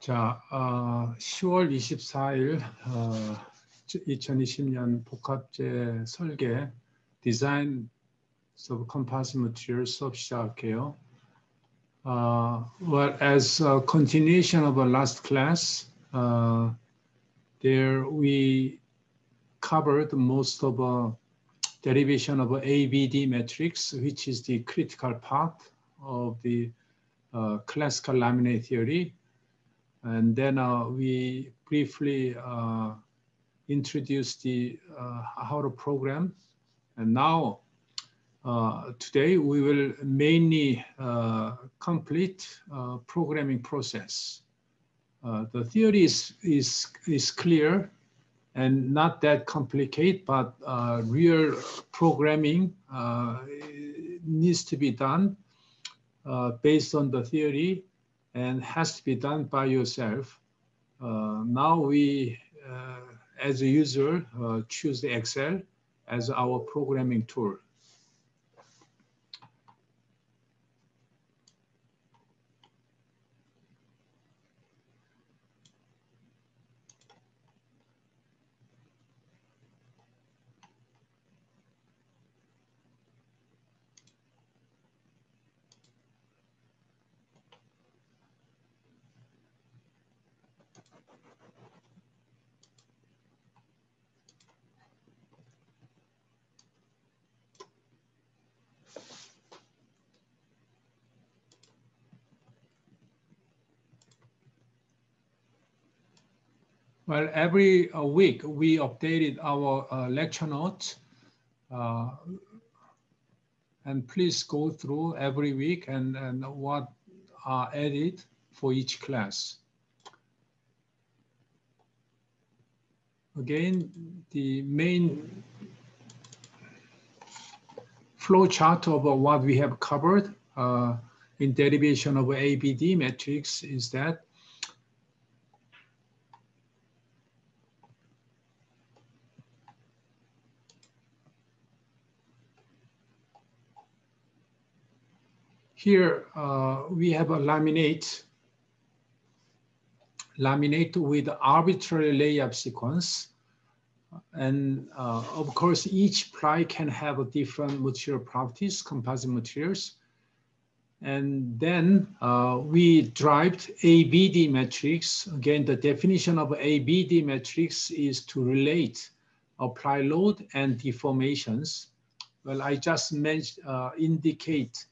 자, 10월 24일 2020년 복합제 설계 디자인 of composite materials 수업 시작할게요. Well, as a continuation of our last class, there we covered most of derivation of ABD matrix, which is the critical part of the classical laminate theory. And then we briefly introduced the how to program. And now, today we will mainly complete programming process. The theory is clear and not that complicated, but real programming needs to be done based on the theory and has to be done by yourself. Now we, as a user, choose the Excel as our programming tool. Well, every week we updated our lecture notes, and please go through every week and what are added for each class. Again, the main flow chart of what we have covered in derivation of ABD matrix is that here we have a laminate with arbitrary layup sequence. And of course, each ply can have a different material properties, composite materials. And then we derived ABD matrix. Again, the definition of ABD matrix is to relate ply load and deformations. Well, I just mentioned, indicate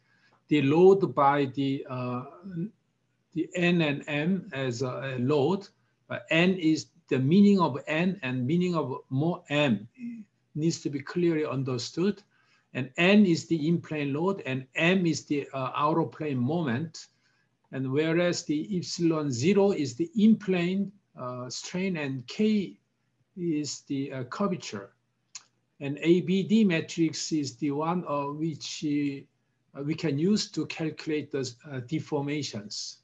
the load by the N and M as a load, but N is the meaning of N and meaning of more M needs to be clearly understood. And N is the in-plane load and M is the out-of-plane moment. And whereas the epsilon 0 is the in-plane strain and K is the curvature. And ABD matrix is the one which we can use to calculate the deformations.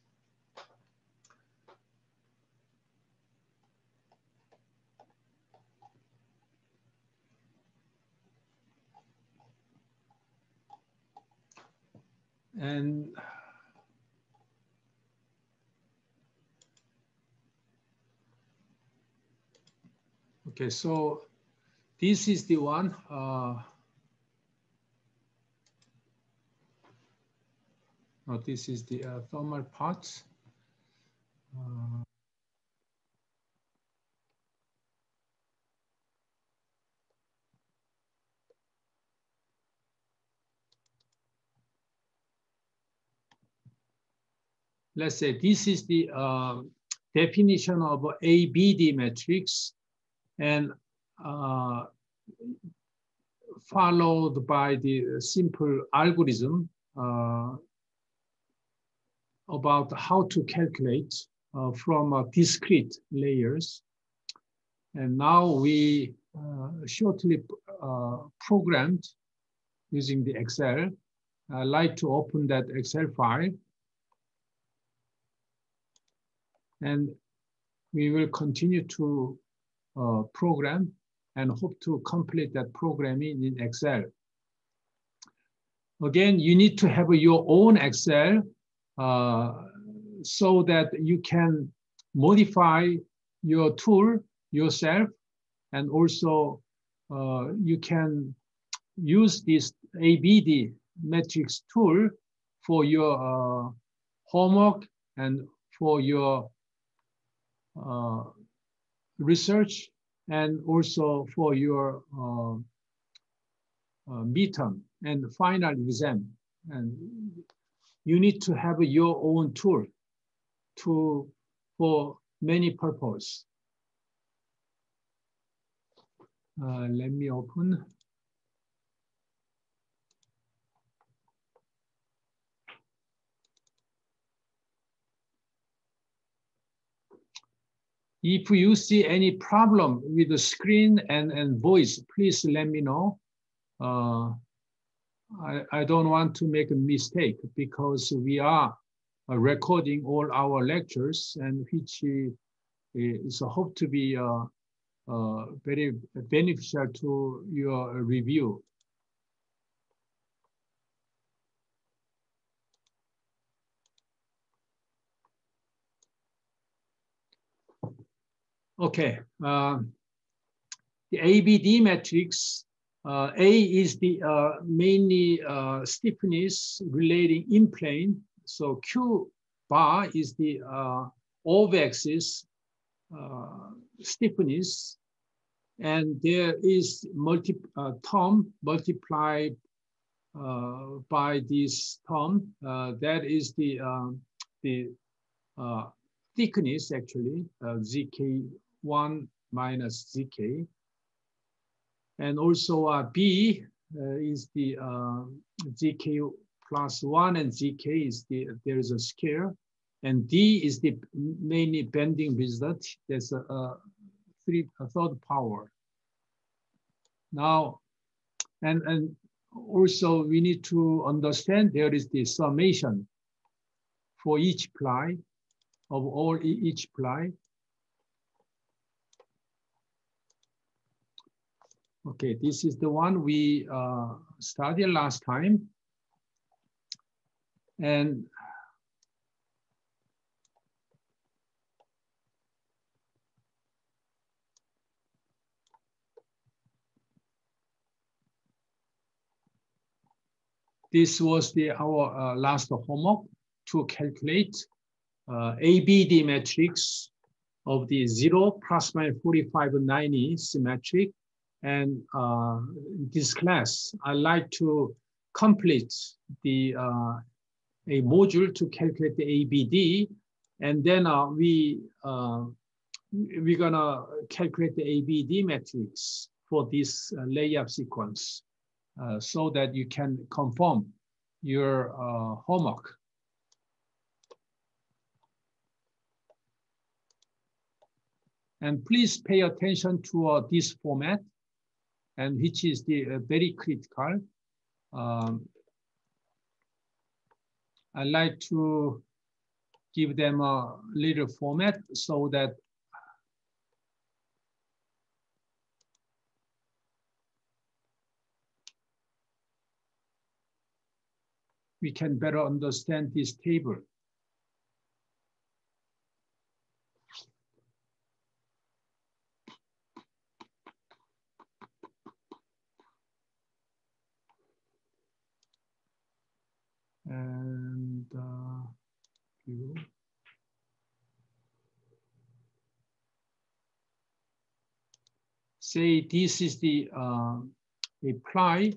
And okay, so this is the one. No, this is the thermal parts. Let's say this is the definition of ABD matrix and followed by the simple algorithm about how to calculate from discrete layers. And now we shortly programmed using the Excel. I'd like to open that Excel file. And we will continue to program and hope to complete that programming in Excel. Again, you need to have your own Excel so that you can modify your tool yourself, and also you can use this ABD matrix tool for your homework and for your research, and also for your midterm and final exam. And you need to have your own tool for many purposes. Let me open. If you see any problem with the screen and voice, please let me know. I don't want to make a mistake, because we are recording all our lectures, and which is hoped to be very beneficial to your review. Okay, the ABD matrix, A is the mainly stiffness relating in plane. So Q bar is the off-axis stiffness, and there is term multiplied by this term. That is the thickness, actually, ZK1 minus ZK. And also B is the ZK plus 1, and ZK is there is a scale. And D is the mainly bending result. There's a third power. Now, and also we need to understand there is the summation for each ply of all each ply. Okay, this is the one we studied last time. And this was our last homework to calculate ABD matrix of the 0 plus minus 45 and 90 symmetric. And this class, I like to complete the a module to calculate the ABD, and then we're gonna calculate the ABD matrix for this layup sequence, so that you can confirm your homework. And please pay attention to this format, and which is the very critical. I like to give them a little format so that we can better understand this table. And say this is the reply.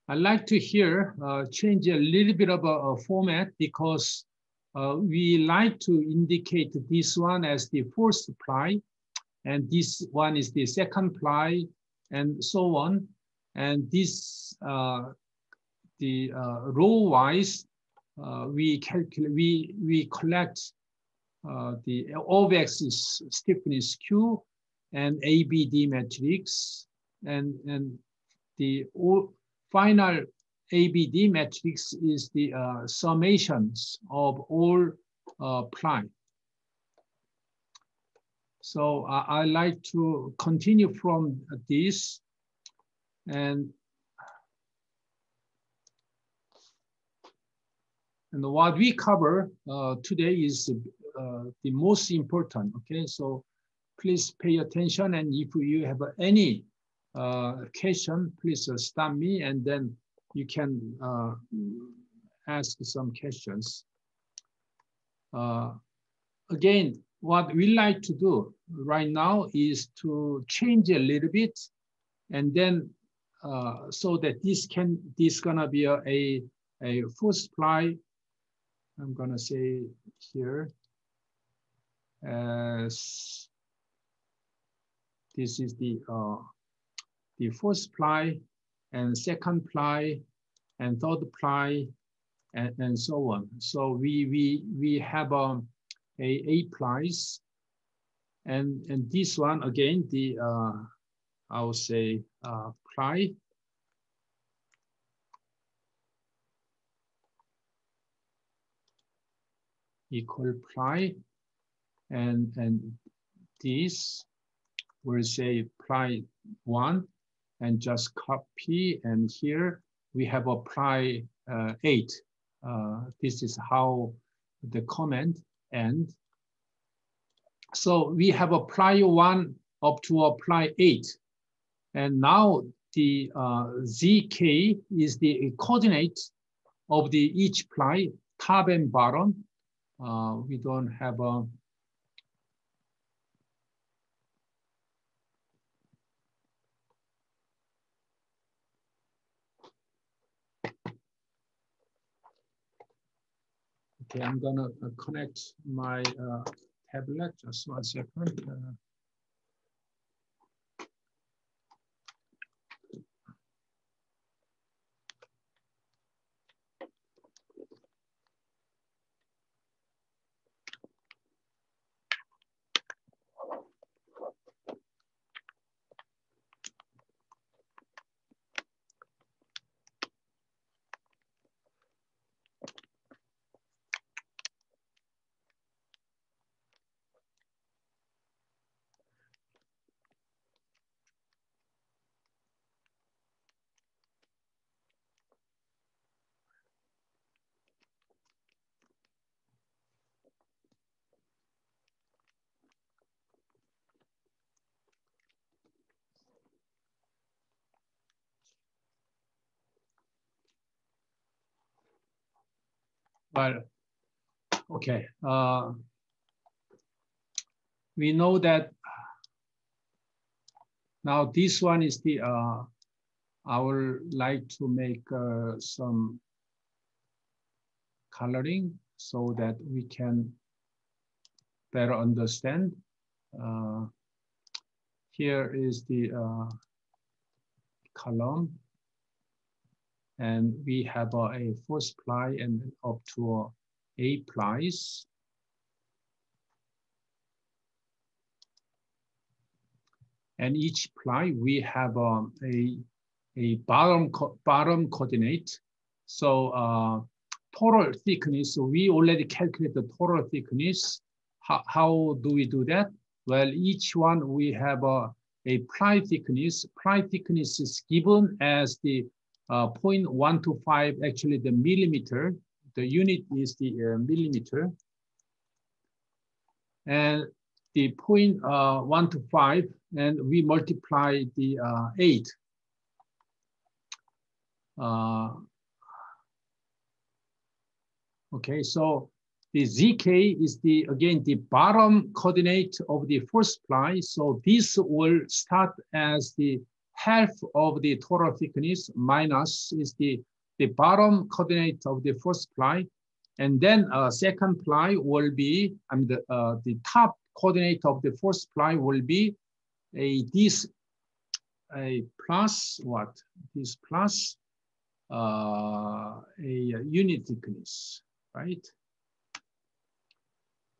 I like to here change a little bit of a format, because we like to indicate this one as the first ply, and this one is the second ply, and so on. And this the row wise, we calculate, we collect the off-axis stiffness Q and ABD matrix, and the final ABD matrix is the summations of all ply. So I like to continue from this, and And what we cover today is the most important, okay? So please pay attention, and if you have any question, please stop me, and then you can ask some questions. Again, what we like to do right now is to change a little bit, and then so that this gonna be a full supply. I'm gonna say here as this is the first ply and second ply and third ply and so on. So we have eight plies, and this one again the I will say ply equal ply, and this will say ply 1, and just copy, and here we have a ply 8. This is how the comment ends. So we have a ply 1 up to a ply 8, and now the zk is the coordinate of the each ply, top and bottom. We don't have a okay, I'm gonna connect my tablet just 1 second. But okay, we know that now this one is the I would like to make some coloring so that we can better understand. Here is the column, and we have a first ply and up to 8 plies. And each ply we have a bottom coordinate. So total thickness, we already calculate the total thickness. How do we do that? Well, each one we have a ply thickness. Ply thickness is given as the 0.125, actually the millimeter. The unit is the millimeter. And the 0.125, and we multiply the 8. Okay, so the zk is the again the bottom coordinate of the first ply. So this will start as the half of the total thickness minus is the bottom coordinate of the first ply, and then second ply will be the top coordinate of the first ply will be this plus what? This plus a unit thickness, right?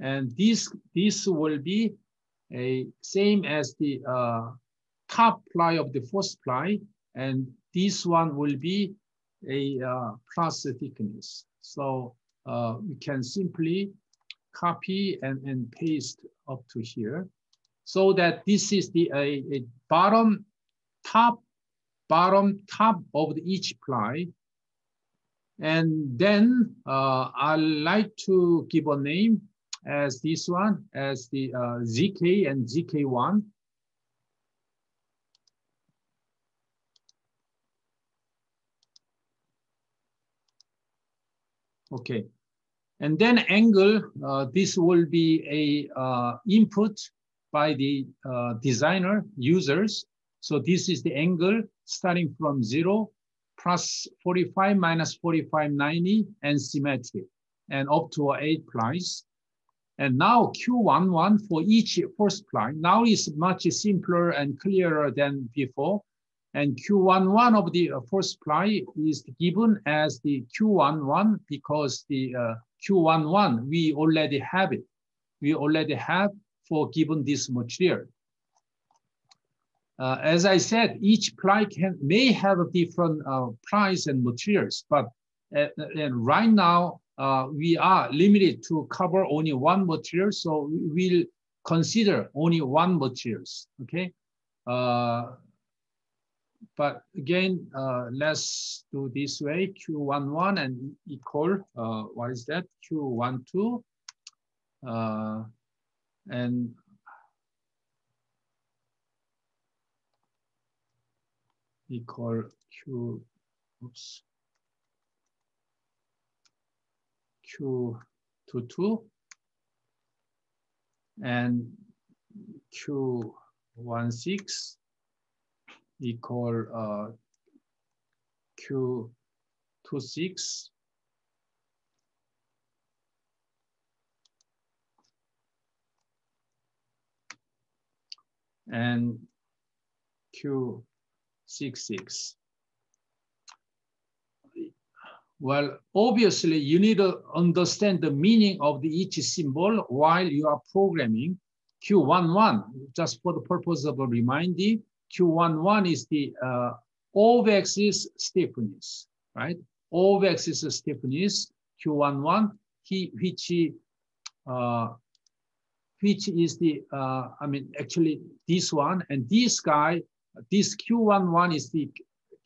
And this will be a same as the top ply of the first ply, and this one will be a plus thickness. So we can simply copy and paste up to here, so that this is the a bottom top of each ply, And then I like to give a name as this one, as the ZK and ZK1. Okay, and then angle, this will be a input by the designer users. So this is the angle starting from 0 plus 45 minus 45, 90 and symmetric and up to 8 plies. And now Q11 for each first ply now is much simpler and clearer than before. And Q11 of the first ply is given as the Q11 because the Q11, we already have it. We already have for given this material. As I said, each ply may have a different plies and materials, but and right now we are limited to cover only one material, so we'll consider only one materials. Okay, but again, let's do this way: Q11 and equal what is that? Q12 and equal Q, oops, Q22 and Q16 equal Q26 and Q66. Well, obviously, you need to understand the meaning of each symbol while you are programming. Q11, just for the purpose of a reminding, Q11 is the O-axis stiffness, right? O-axis stiffness, Q11, which is the, I mean, actually this one, and this guy, this Q11 is the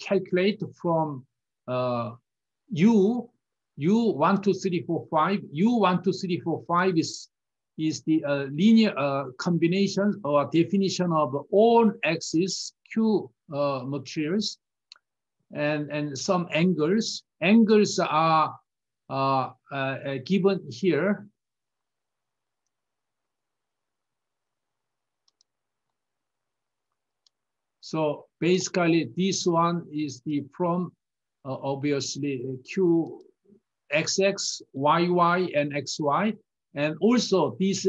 calculate from U1, 2, 3, 4, 5. U1, 2, 3, 4, 5 is the linear combination or definition of all axis Q materials and some angles. Angles are given here. So basically, this one is the from obviously Q XX, YY, and XY, and also this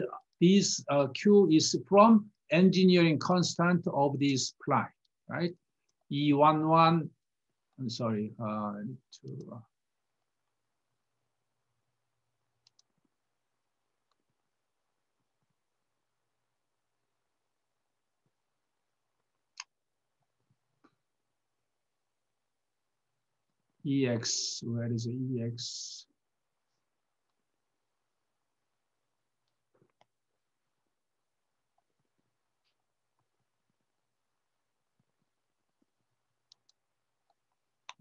Q is from engineering constant of this ply, right? E11. I'm sorry. EX, where is the EX?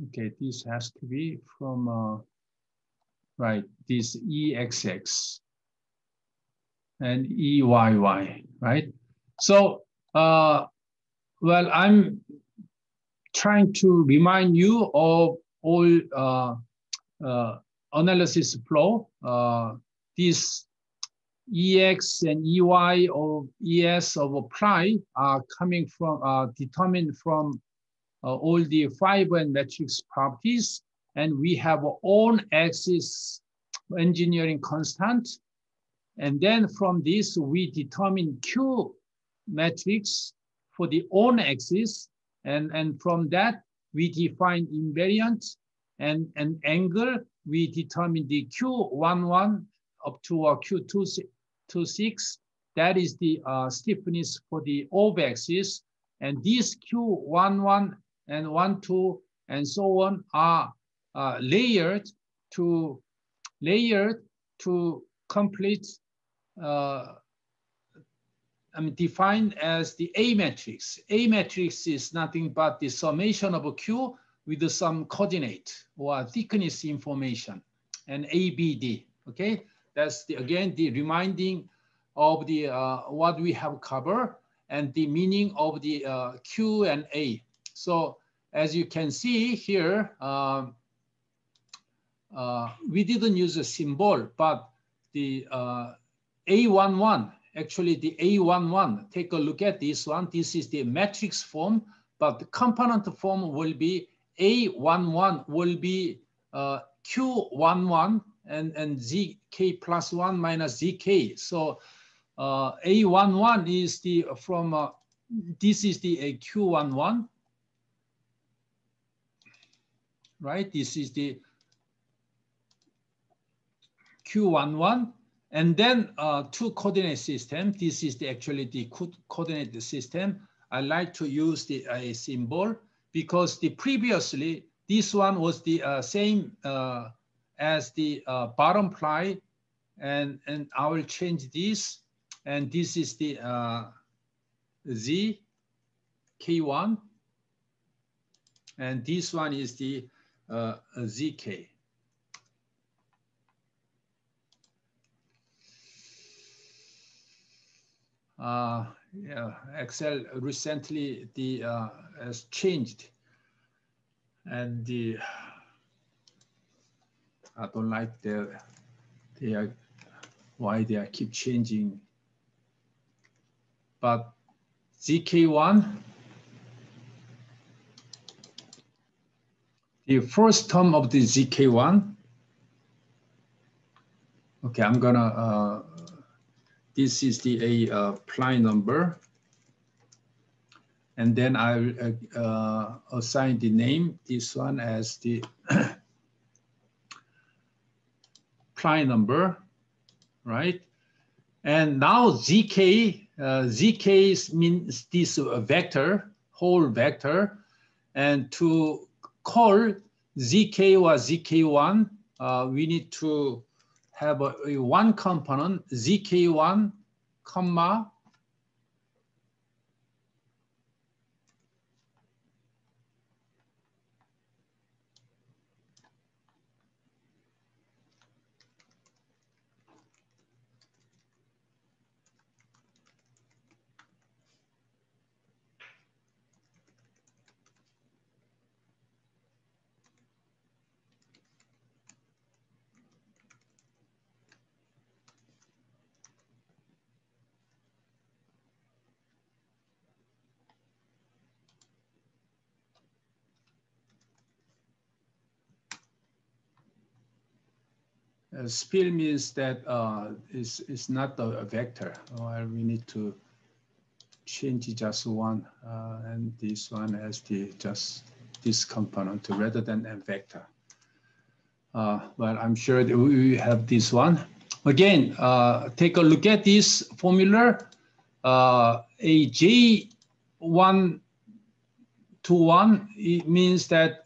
Okay, this has to be from, right, this EXX and EYY, right? So, well, I'm trying to remind you of all analysis flow. This EX and EY or ES of apply are coming from, determined from all the fiber and matrix properties. And we have our own axis engineering constant. And then from this, we determine Q matrix for the own axis. And from that, we define invariant and angle. We determine the Q11 up to Q26. That is the stiffness for the O-axis. And these Q11 and 1, 2, and so on are layered to complete, defined as the A matrix. A matrix is nothing but the summation of a Q with some coordinate or thickness information and ABD. Okay, that's again the reminding of the what we have covered and the meaning of the Q and A. So as you can see here, we didn't use a symbol, but the A11, actually the A11, take a look at this one. This is the matrix form, but the component form will be A11 will be Q11 and ZK plus 1 minus ZK. So A11 is the from, this is the Q11, right? This is the Q11, and then two coordinate system. This is the actually the coordinate system. I like to use the symbol because the previously this one was the same as the bottom ply, and I will change this, and this is the Z K1, and this one is the ZK. Yeah, Excel recently has changed, and I don't like why they keep changing. But ZK1, the first term of the ZK1. Okay, I'm gonna. This is the ply number, and then I'll assign the name, this one as the ply number, right? And now ZK, ZK means this vector, whole vector, and to call ZK or ZK1, we need to have a one component, ZK1, comma, spill means that it's not a vector. Or we need to change just one, and this one as the just this component rather than a vector. But I'm sure that we have this one. Again, take a look at this formula. A J1 to 1, it means that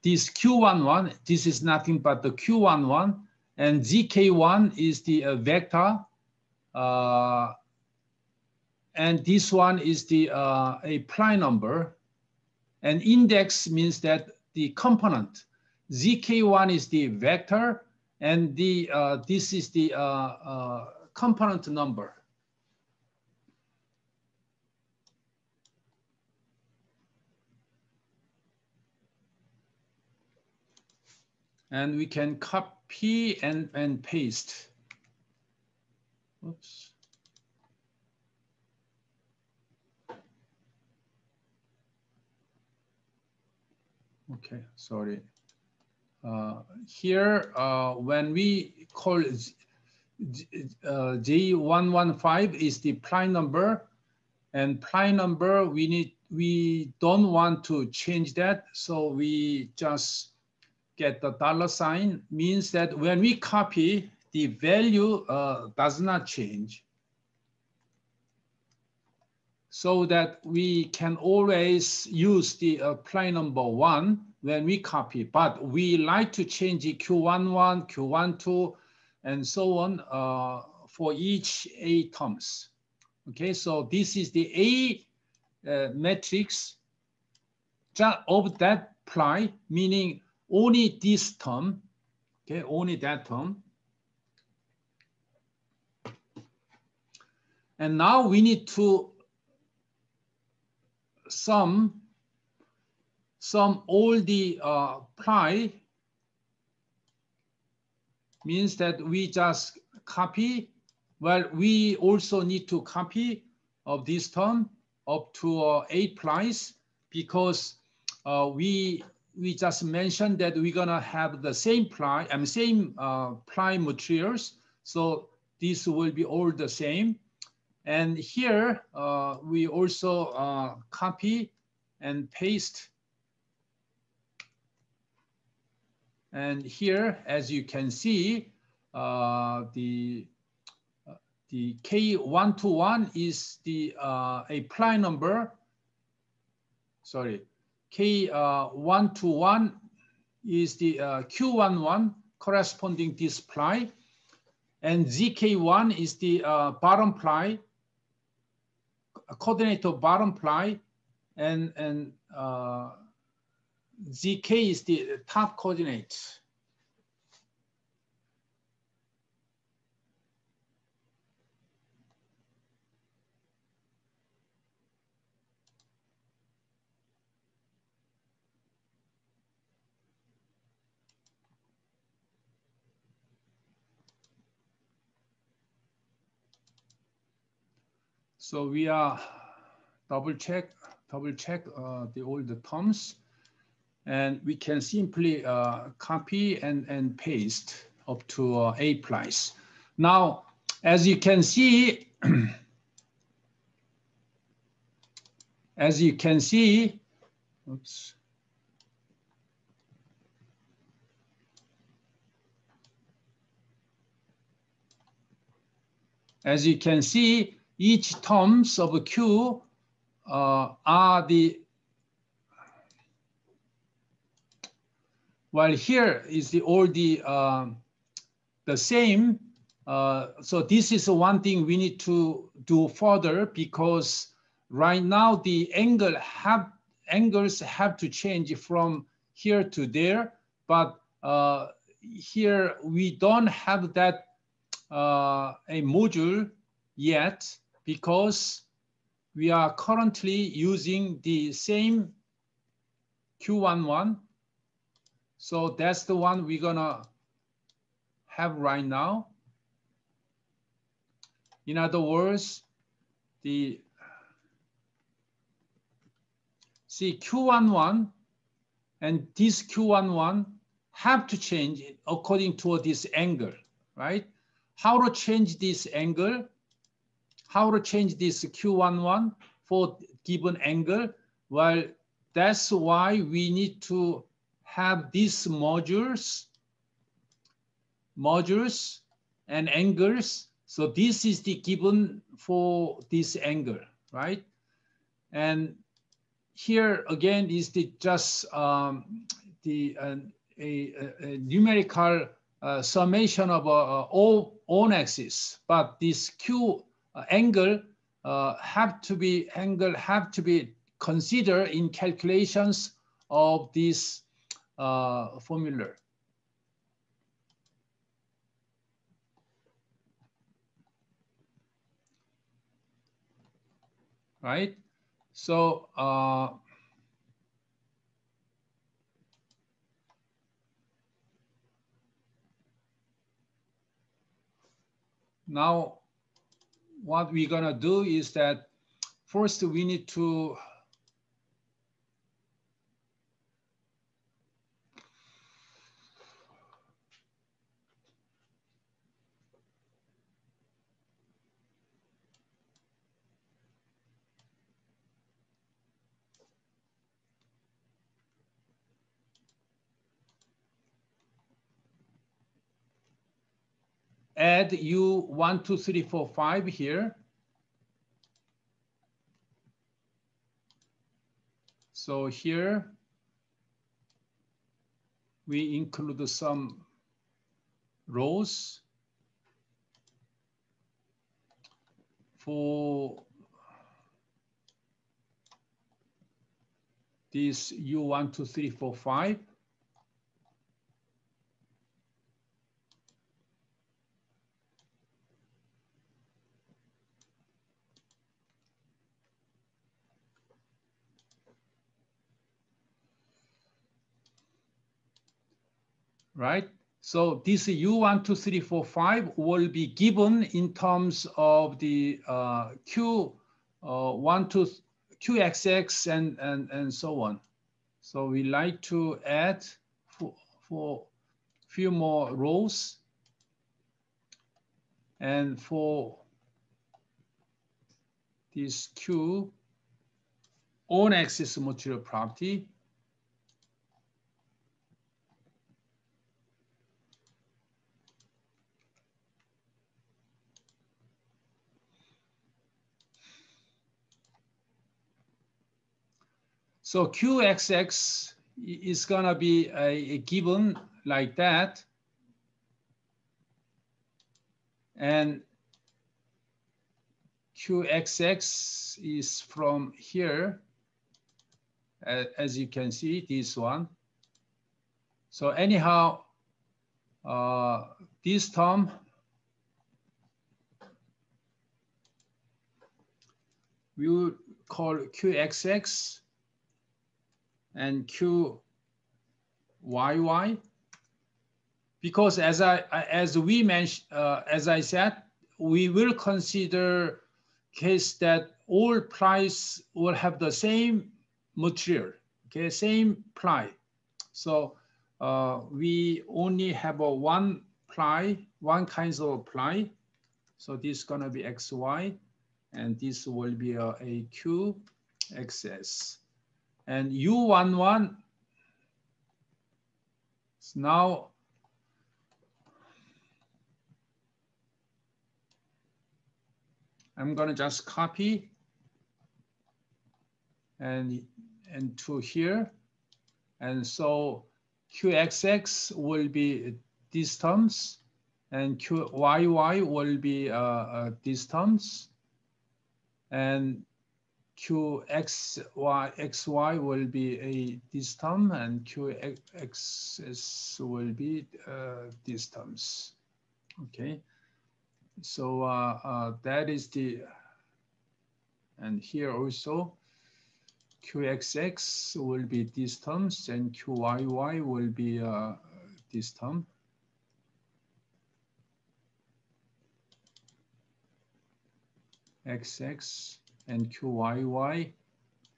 this Q11, this is nothing but the Q11, and ZK1 is the vector, and this one is the a ply number, and index means that the component. ZK1 is the vector, and the this is the component number. And we can copy and paste. Oops. Okay, sorry. Here, when we call J115 is the ply number, and ply number we don't want to change that, so we just get the $, means that when we copy, the value does not change. So that we can always use the ply number 1 when we copy, but we like to change the Q11, Q12, and so on for each A terms. Okay, so this is the A matrix, of that ply, meaning only this term, okay, only that term. And now we need to sum all the ply, means that we just copy. Well, we also need to copy of this term up to 8 plies, because we just mentioned that we're gonna have the same ply and same ply materials. So this will be all the same. And here we also copy and paste. And here, as you can see, the K121 is the a ply number. Sorry, K121 is the Q11 corresponding this ply, and ZK1 is the bottom ply, coordinate of bottom ply, and ZK is the top coordinate. So we are double check all the terms, and we can simply copy and paste up to 8 plies. Now, as you can see, oops. As you can see, each terms of Q are the, while here is all the same. So this is one thing we need to do further, because right now the angles have to change from here to there, but here we don't have that a module yet, because we are currently using the same Q11. So that's the one we're gonna have right now. In other words, the Q11 and this Q11 have to change according to this angle, right? How to change this angle? How to change this Q11 for given angle? Well, that's why we need to have these modules and angles. So this is the given for this angle, right? And here again is the just a numerical summation of all on axis, but this Q angle have to be considered in calculations of this formula. Right? So now what we're gonna do is that first we need to add U 1, 2, 3, 4, 5 here. So here we include some rows for this U1, 2, 3, 4, 5. Right? So this U1, 2, 3, 4, 5 will be given in terms of the Q1 to QXX and so on. So we like to add for few more rows. And for this Q on axis material property, so QXX is gonna be a given like that. And QXX is from here, as you can see, this one. So anyhow, this term we will call QXX and QYY, because as we mentioned, as I said, we will consider case that all plies will have the same material, okay, same ply. So we only have one ply, one kind of ply. So this is gonna be XY, and this will be a QXS. And U11 is now I'm gonna just copy and to here. And so QXX will be these terms, and QYY will be these terms, and QXY will be this term, and QXS will be these terms. Okay, so that is the, and here also QXX will be these terms, and QYY will be this term. XX and QYY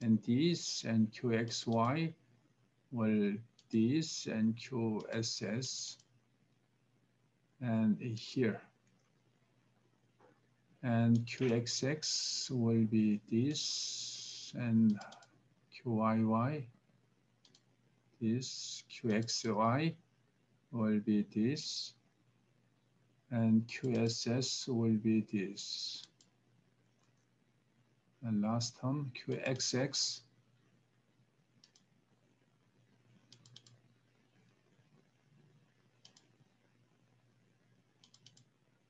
and this, and QXY will this, and QSS and here. And QXX will be this, and QYY this, QXY will be this, and QSS will be this. And last term, QXX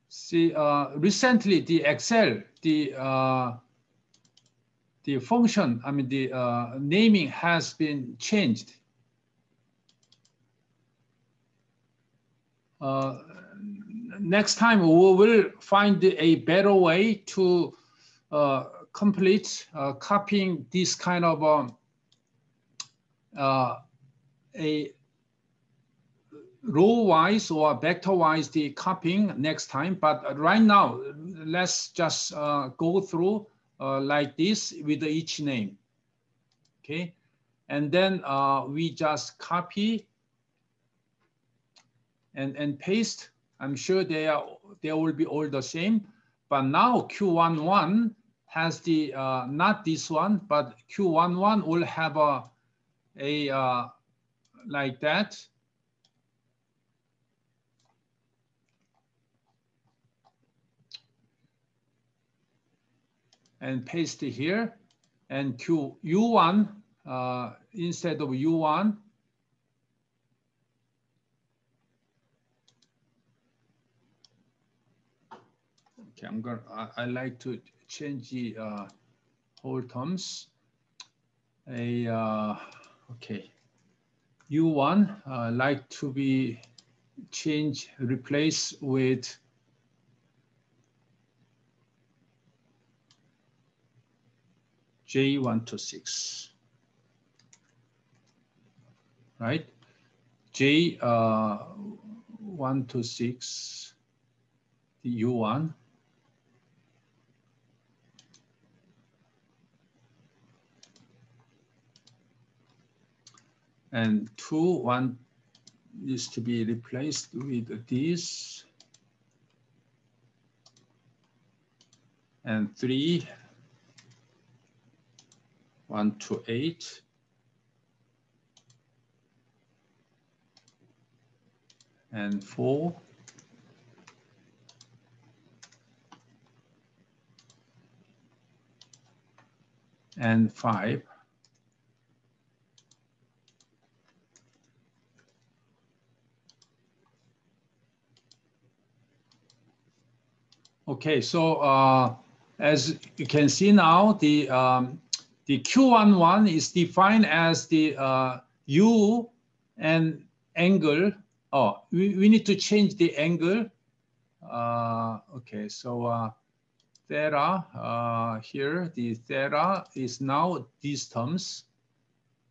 see, recently the Excel, the function, I mean the naming has been changed. Next time we will find a better way to complete copying this kind of a row-wise or vector-wise the copying next time. But right now, let's just go through like this with each name, okay? And then we just copy and paste. I'm sure they will be all the same. But now Q11 has the, not this one, but Q11 will have a like that. And paste it here, and U1 instead of U1. Okay, I like to change the whole terms. Okay. U1 like to be changed, replaced with J126, right? J126, the U1. And 2, 1 is to be replaced with this. And 3, 1 to 8. And 4. And 5. Okay, so as you can see now, the Q11 is defined as the U and angle. Oh, we need to change the angle. Okay, so theta here, the theta is now these terms,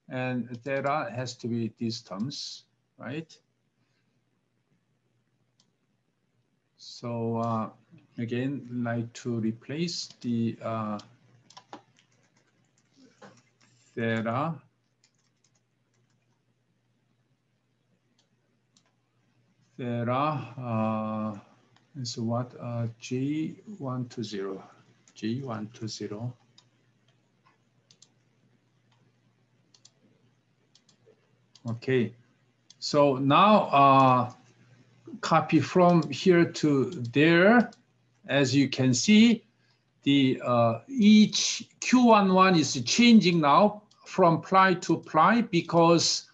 and theta has to be these terms, right? So again, like to replace the theta is what? G120, G120. Okay, so now copy from here to there. As you can see, the each Q11 is changing now from ply to ply because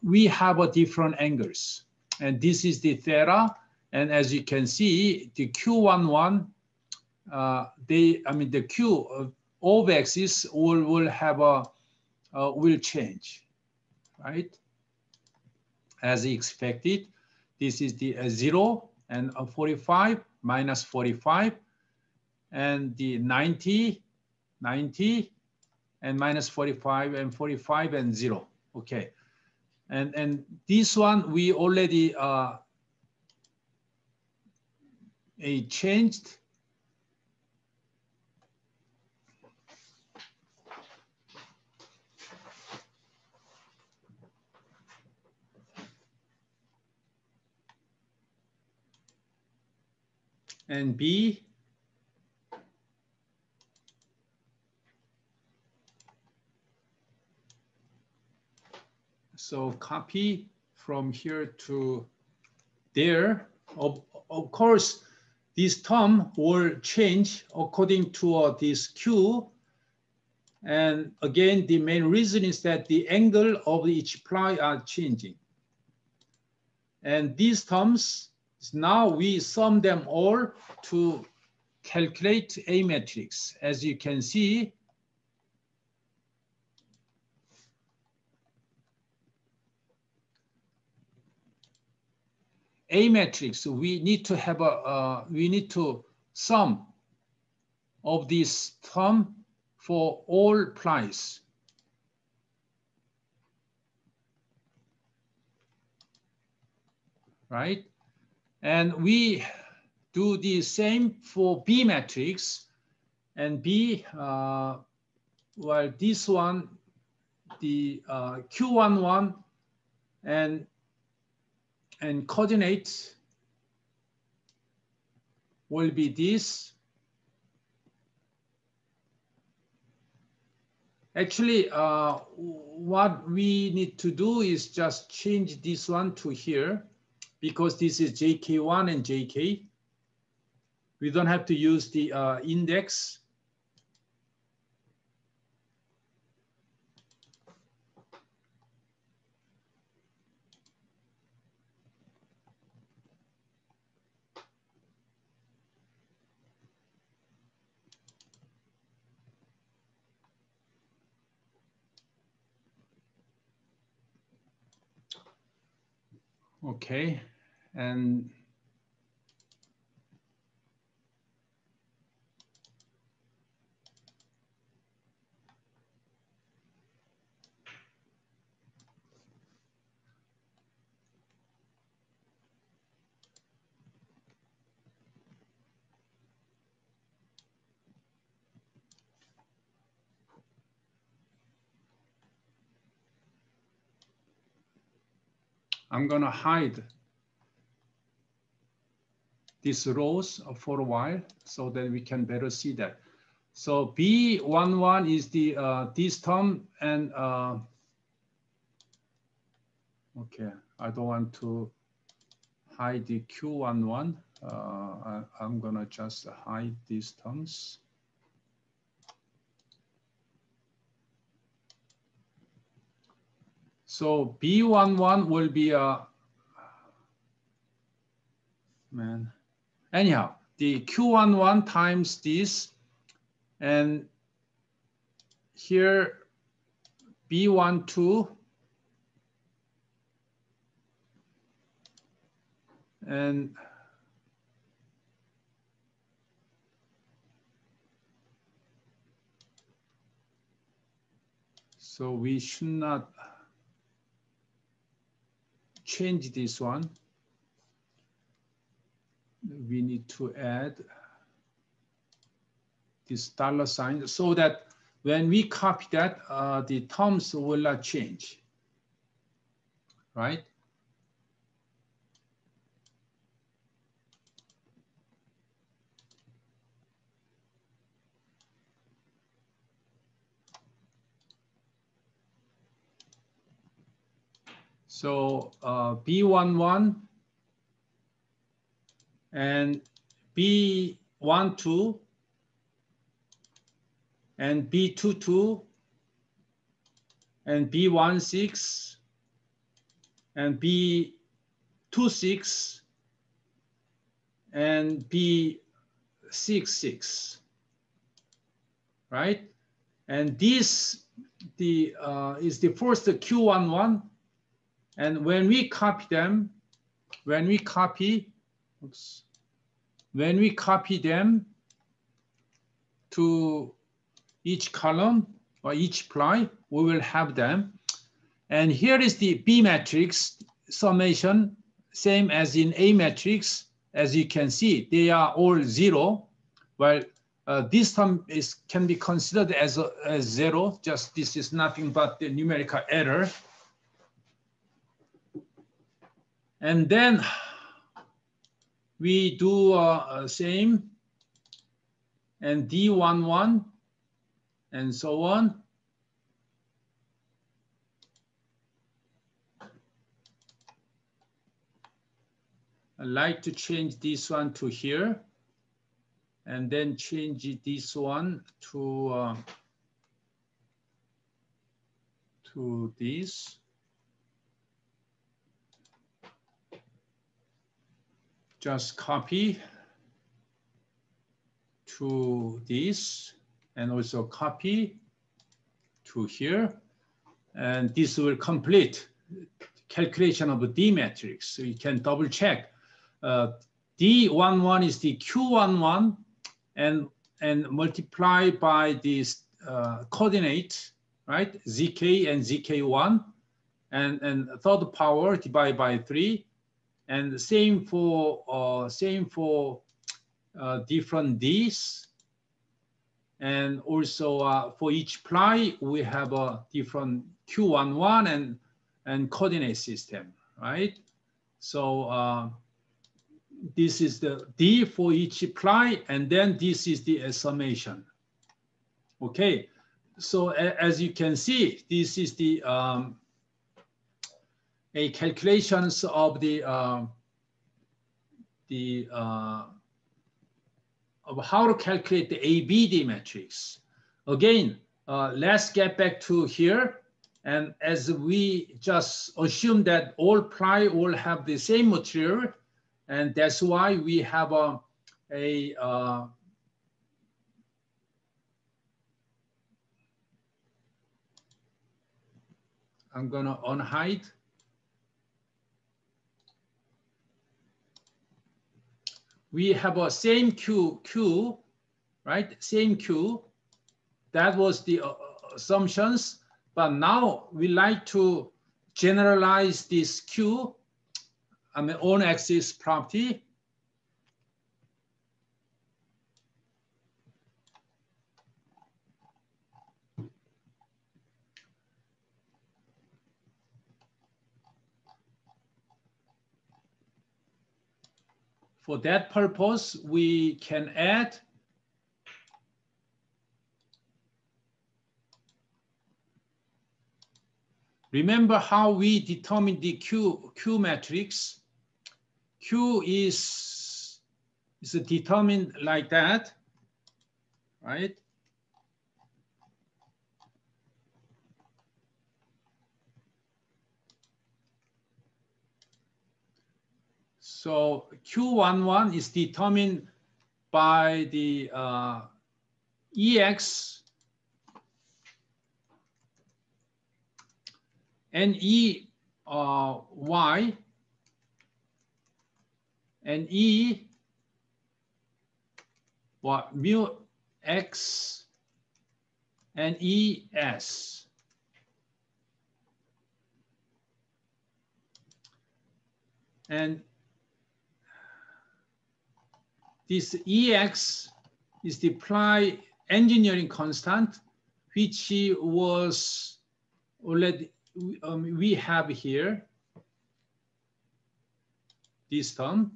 we have a different angles. And this is the theta. And as you can see, the Q11, the Q of axis will have will change, right? As expected, this is the 0 and 45 minus 45, and the 90, 90, and minus 45 and 45 and 0. Okay, and this one we already changed. And B, so copy from here to there. Of course, this term will change according to this Q. And again, the main reason is that the angle of each ply are changing. And these terms, now we sum them all to calculate A matrix. As you can see, A matrix, we need to have we need to sum of this term for all plies. Right? And we do the same for B matrix. And B, well, this one, the Q11 and coordinate will be this. Actually, what we need to do is just change this one to here, because this is JK1 and JK. We don't have to use the index. Okay, and I'm gonna hide these rows for a while so that we can better see that. So B11 is the this term, and okay, I don't want to hide the Q11. I'm gonna just hide these terms. So B11 will be a man. Anyhow, the Q11 times this, and here B12, and so we should not change this one. We need to add this dollar sign so that when we copy that, the terms will not change, right? So B11 and B12 and B22 and B16 and B26 and B66, right? And this is the first Q11, and when we copy them, when we copy them to each column or each ply, we will have them. And here is the B matrix summation, same as in A matrix. As you can see, they are all zero. Well, this term can be considered as zero. Just this is nothing but the numerical error. And then we do same, and D11 and so on. I like to change this one to here, and then change this one to this. Just copy to this, and also copy to here. And this will complete calculation of the D matrix. So you can double check. D11 is the Q11, and multiply by this coordinate, right? ZK and ZK1, and third power divided by 3. And same for different Ds. And also for each ply, we have a different Q11 and coordinate system, right? So this is the D for each ply, and then this is the summation. Okay, so as you can see, this is the a calculations of of how to calculate the ABD matrix. Again, let's get back to here. And as we just assume that all ply will have the same material, and that's why we have I'm gonna unhide. we have a same Q, right? Same Q. That was the assumptions, but now we like to generalize this Q, on axis property. For that purpose, we can add remember how we determine the Q matrix. Q is determined like that, right? So Q11 is determined by the EX and EY and E what mu X and ES. And this EX is the Ply engineering constant, which was already we have here, this term,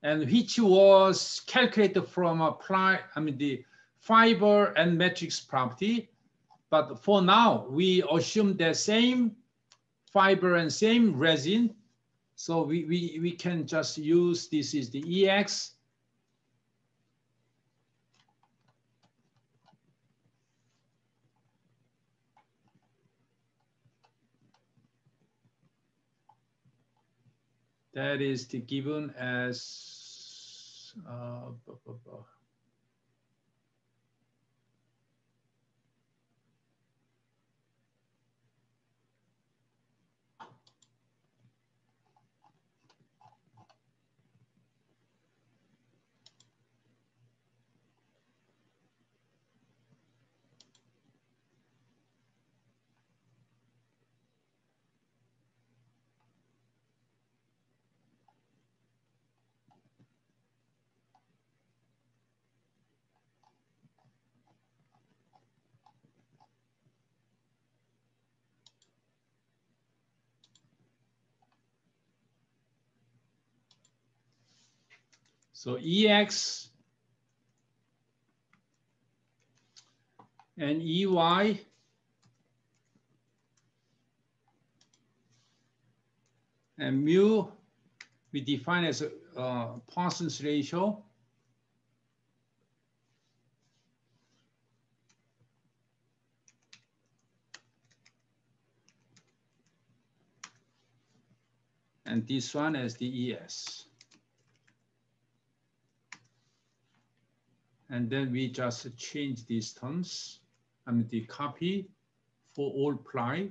and which was calculated from the fiber and matrix property. But for now, we assume the same fiber and same resin. So we can just use this is the EX. That is the given as so EX and EY and mu we define as a Poisson's ratio. And this one as the ES. And then we just change these terms, the copy for all Ply.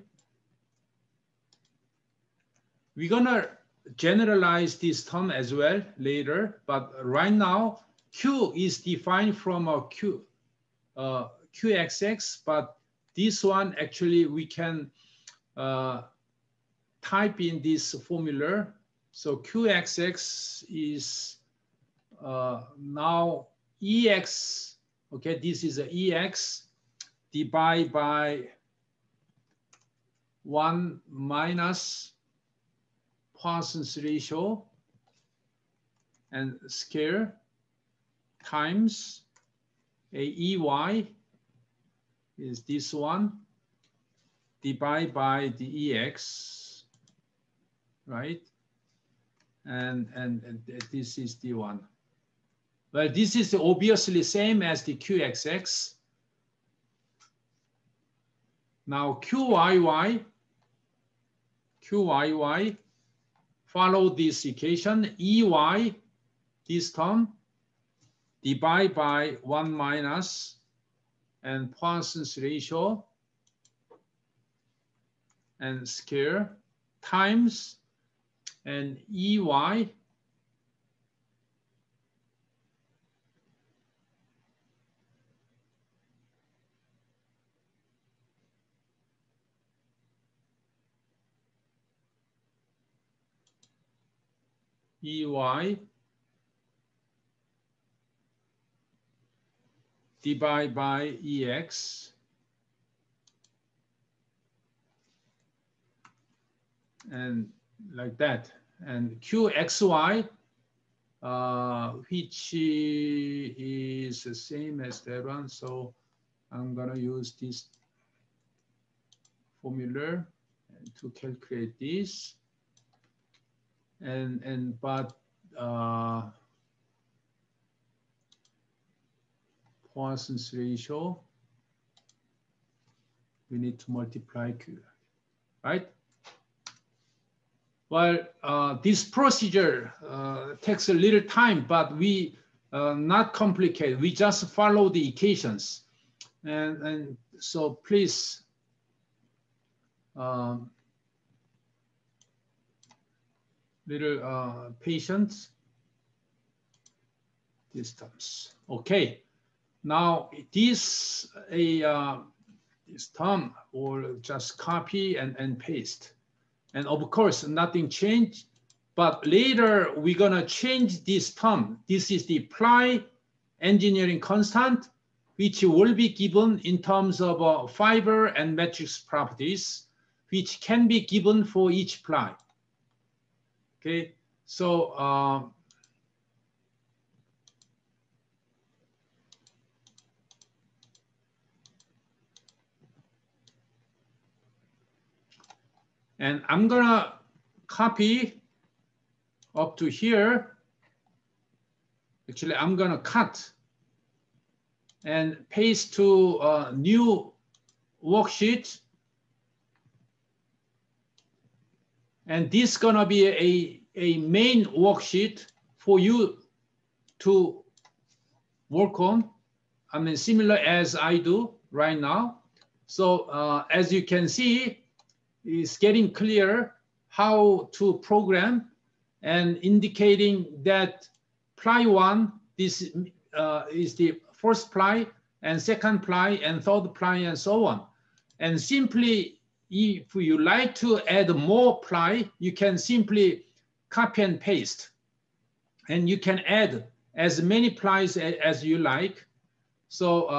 We're gonna generalize this term as well later, but right now, Q is defined from a QXX, but this one actually we can type in this formula. So QXX is now EX, okay, this is a EX divided by 1 minus Poisson's ratio and square times a EY is this one divided by the EX, right? And this is the one. Well, this is obviously same as the QXX. Now QYY follow this equation. EY, this term, divide by 1 minus and Poisson's ratio and square times and EY EY divided by EX and like that. And QXY, which is the same as that one. So I'm gonna use this formula to calculate this. But Poisson's ratio, we need to multiply Q, right? Well, this procedure takes a little time, but we not complicated. We just follow the equations, and so please little patience. These terms. Okay. Now this term will just copy and paste. And of course, nothing changed. But later, we're going to change this term. This is the ply engineering constant, which will be given in terms of fiber and matrix properties, which can be given for each ply. Okay, so and I'm going to copy up to here. Actually, I'm going to cut and paste to a new worksheet. And this is going to be a main worksheet for you to work on. I mean, similar as I do right now. So as you can see, it's getting clear how to program and indicating that ply 1, this is the first ply and second ply and third ply and so on. And simply, if you like to add more ply, you can simply copy and paste. And you can add as many plies as you like. So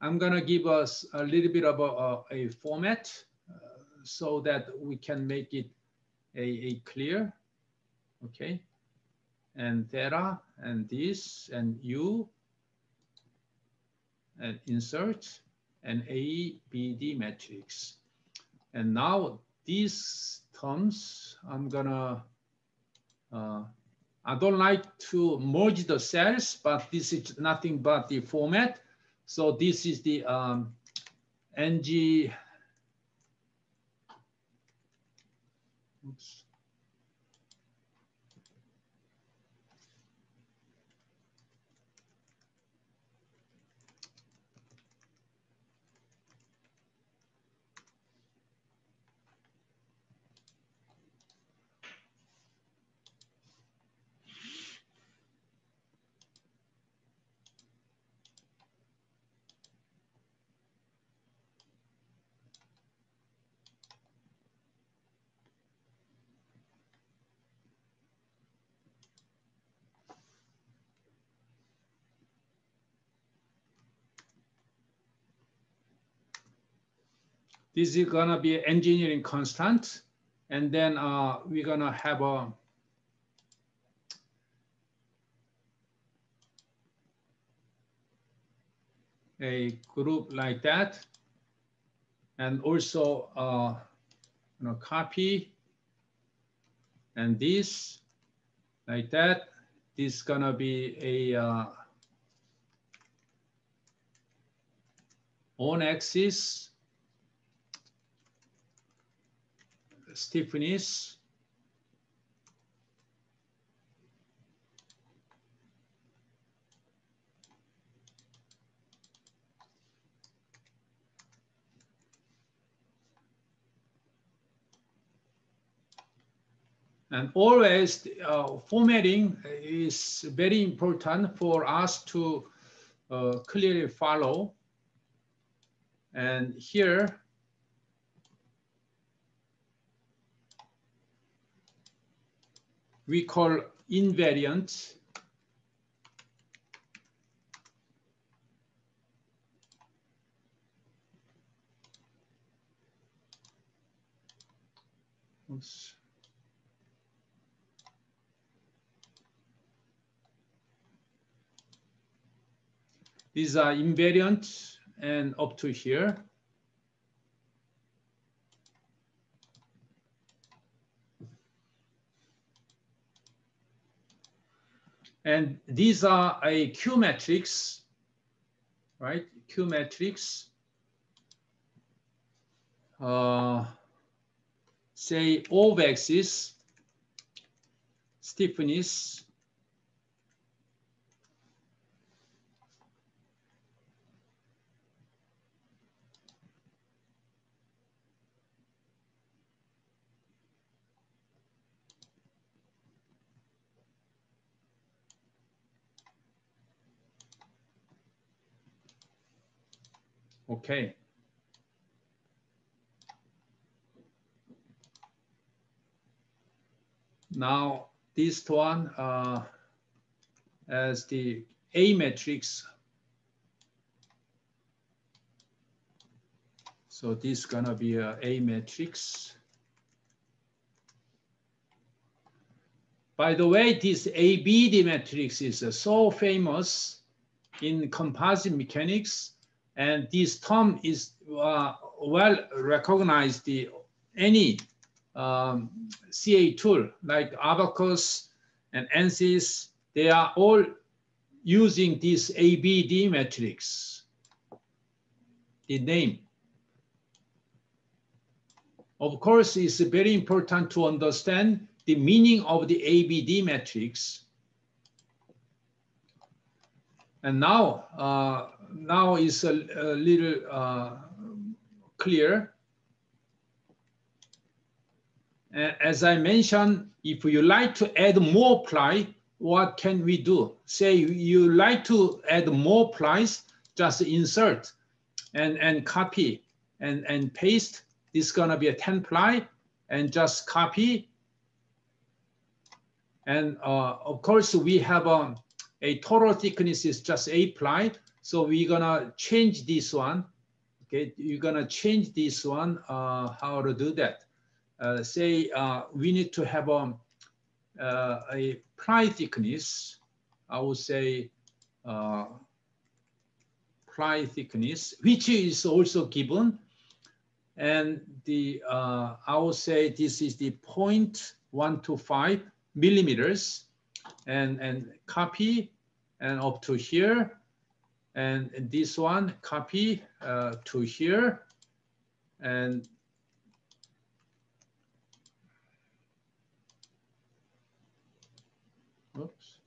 I'm going to give us a little bit of a format so that we can make it a clear. Okay. And theta and this and U and insert and A, B, D matrix. And now these terms, I'm gonna, I don't like to merge the cells, but this is nothing but the format. So this is the NG, oops. This is gonna be engineering constant. And then we're gonna have a group like that. And also copy and this like that. This is gonna be a on axis stiffness. And always formatting is very important for us to clearly follow. And here, we call invariant. Oops. These are invariant and up to here. And these are a Q matrix, right? Q matrix. Say O axis, stiffness, okay. Now this one as the A matrix. So this is gonna be a A matrix. By the way, this ABD matrix is so famous in composite mechanics, and this term is well recognized. Any CA tool like Abaqus and ANSYS, they are all using this ABD matrix, the name. Of course, it's very important to understand the meaning of the ABD matrix. And now, now is a little clear. As I mentioned, if you like to add more ply, what can we do? Say you like to add more plies, just insert and copy and paste. This is gonna be a 10 ply and just copy. And of course, we have a total thickness is just 8 ply. So we're gonna change this one. Okay, you're gonna change this one, how to do that. Say we need to have a ply thickness. I would say ply thickness, which is also given. And the I would say this is the 0.125 millimeters, and copy and up to here, and this one copy to here, and oops.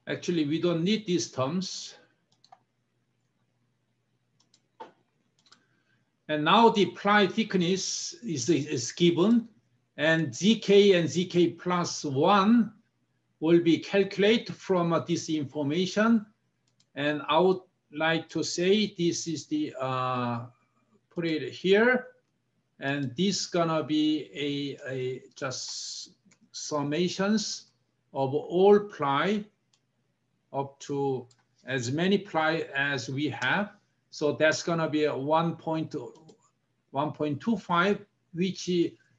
Actually, we don't need these terms. And now the ply thickness is given, and ZK and ZK plus 1 will be calculated from this information. And I would like to say this is the, put it here, and this gonna be a just summations of all ply up to as many ply as we have. So that's gonna be a 1.25, which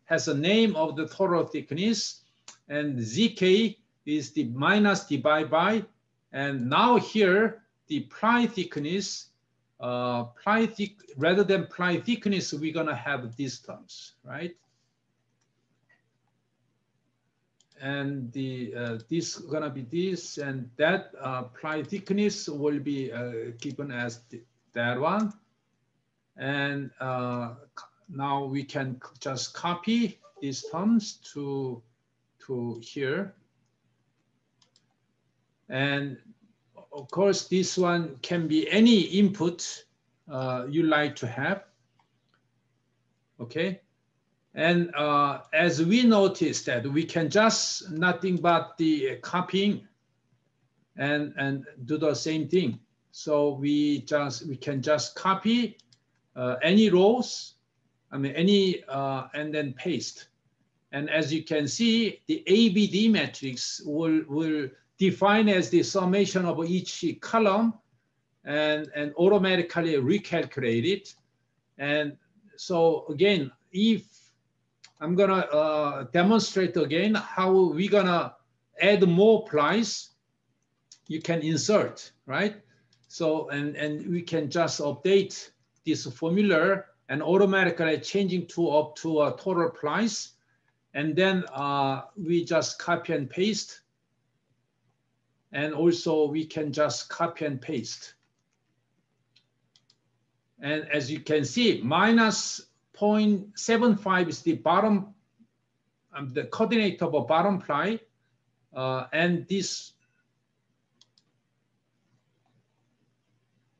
has a name of the total thickness, and ZK is the minus divided by, and now here the ply thickness, rather than ply thickness, we're gonna have these terms, right? And the this gonna be this, and that ply thickness will be given as that one. And now we can just copy these terms to here. And of course, this one can be any input you like to have. Okay. And as we noticed that we can just nothing but the copying and do the same thing. So we can just copy any rows, I mean any and then paste. And as you can see, the ABD matrix will define as the summation of each column and automatically recalculate it. And so again, if I'm gonna demonstrate again how we're gonna add more plies, you can insert, right? So, and we can just update this formula and automatically changing to up to a total plies. And then we just copy and paste. And also we can just copy and paste. And as you can see, minus 0.75 is the bottom, the coordinate of a bottom ply. And this,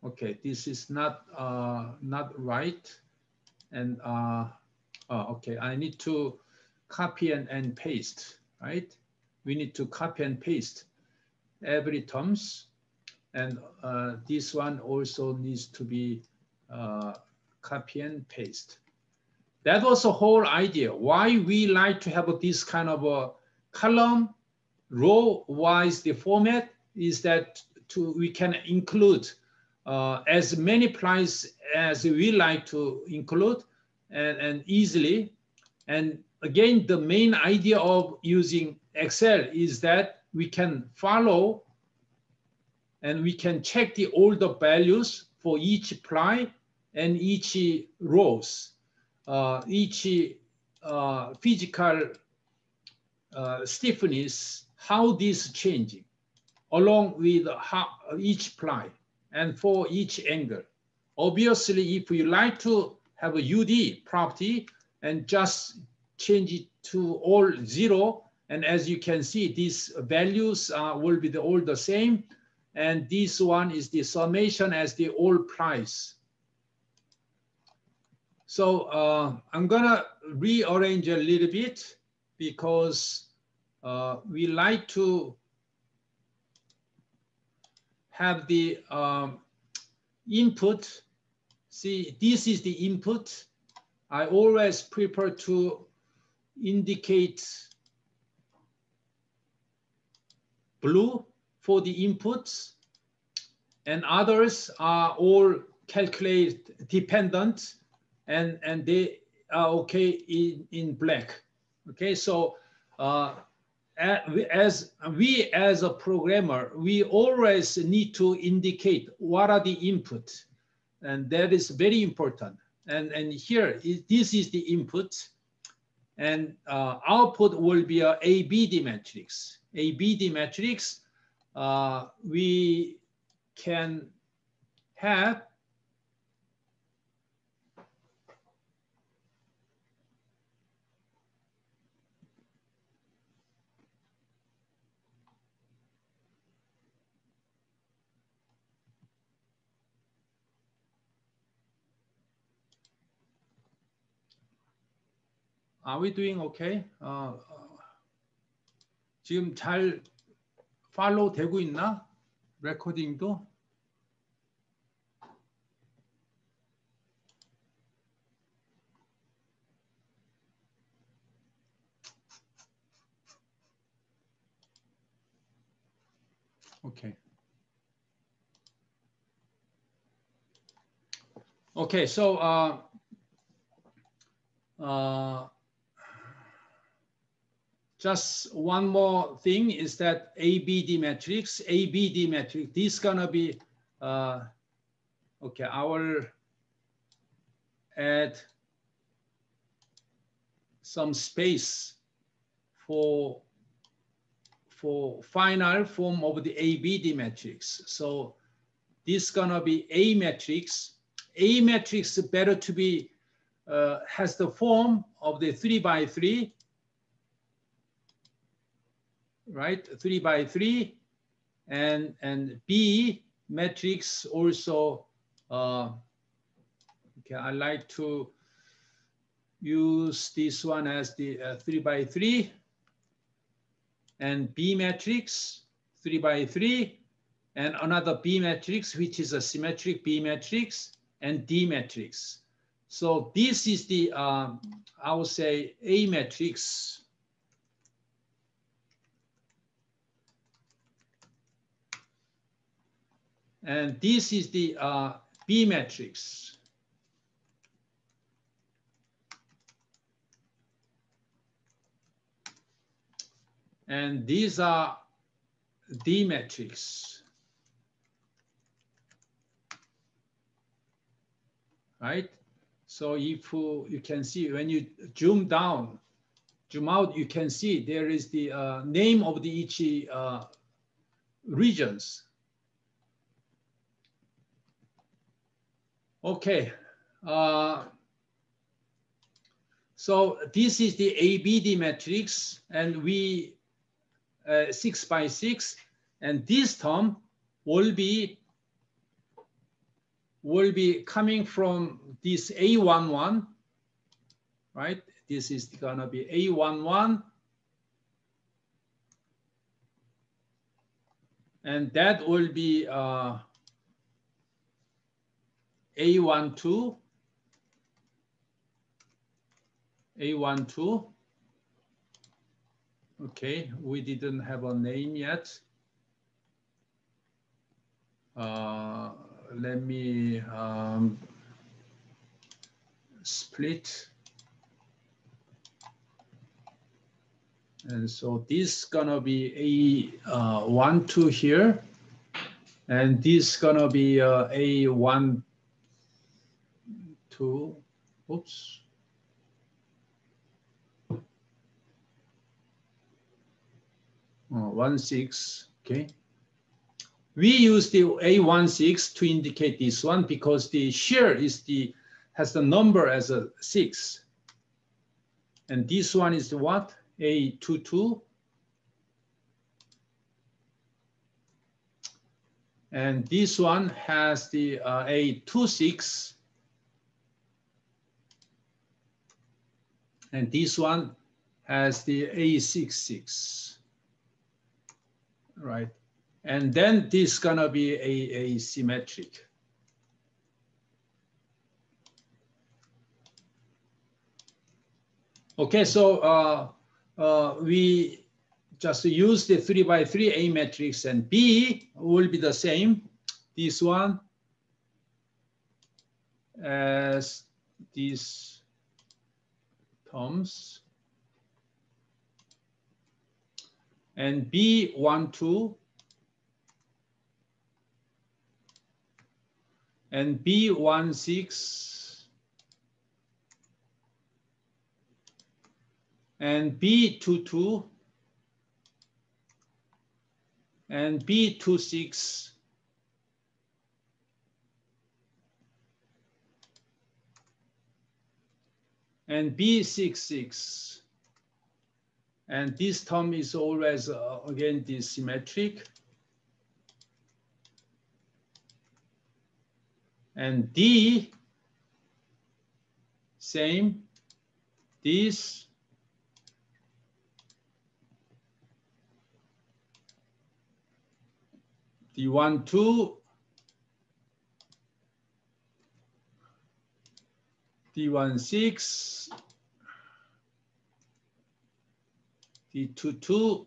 okay, this is not right. And okay, I need to copy and paste, right? We need to copy and paste every terms. And this one also needs to be copy and paste. That was the whole idea. Why we like to have this kind of a column, row-wise the format is that we can include as many plies as we like to include and easily. And again, the main idea of using Excel is that we can follow and we can check all the values for each ply and each rows, each physical stiffness, how this changing along with each ply and for each angle. Obviously, if you like to have a UD property and just change it to all 0, and as you can see, these values will be all the same. And this one is the summation as the all price. So I'm gonna rearrange a little bit because we like to have the input. See, this is the input. I always prefer to indicate blue for the inputs, and others are all calculate dependent, and they are okay in black. Okay, so as a programmer, we always need to indicate what are the input, and that is very important. And here, this is the input, and output will be a ABD matrix. ABD matrix, we can have Are we doing okay? 지금 잘 팔로우 되고 있나? 레코딩도? Okay. Okay, so just one more thing is that ABD matrix, this is gonna be, okay, I will add some space for final form of the ABD matrix. So this is gonna be A matrix. A matrix better to be, has the form of the 3 by 3, right? 3 by 3, and B matrix also, okay, I like to use this one as the 3 by 3 and B matrix 3 by 3 and another B matrix, which is a symmetric B matrix and D matrix. So this is the, I would say, A matrix. And this is the B matrix. And these are D matrix. Right? So if you can see, when you zoom down, zoom out, you can see there is the name of the each regions. Okay. So this is the ABD matrix, and we 6 by 6, and this term will be coming from this A11, right? This is gonna be A11, and that will be A12, A12. Okay, we didn't have a name yet. Let me split. And so this is gonna be A12 here. And this is gonna be A12, oops. 16, okay. We use the A16 to indicate this one because the shear has the number as a 6. And this one is the what? A22. And this one has the A26. And this one has the A66. Right. And then this is gonna be a symmetric. Okay, so we just use the 3 by 3 A matrix, and B will be the same. This one as these terms. And B12 and B16 and B22 and B26 and B66. And this term is always, again, this symmetric. And D, same, this. D12, D16, D22,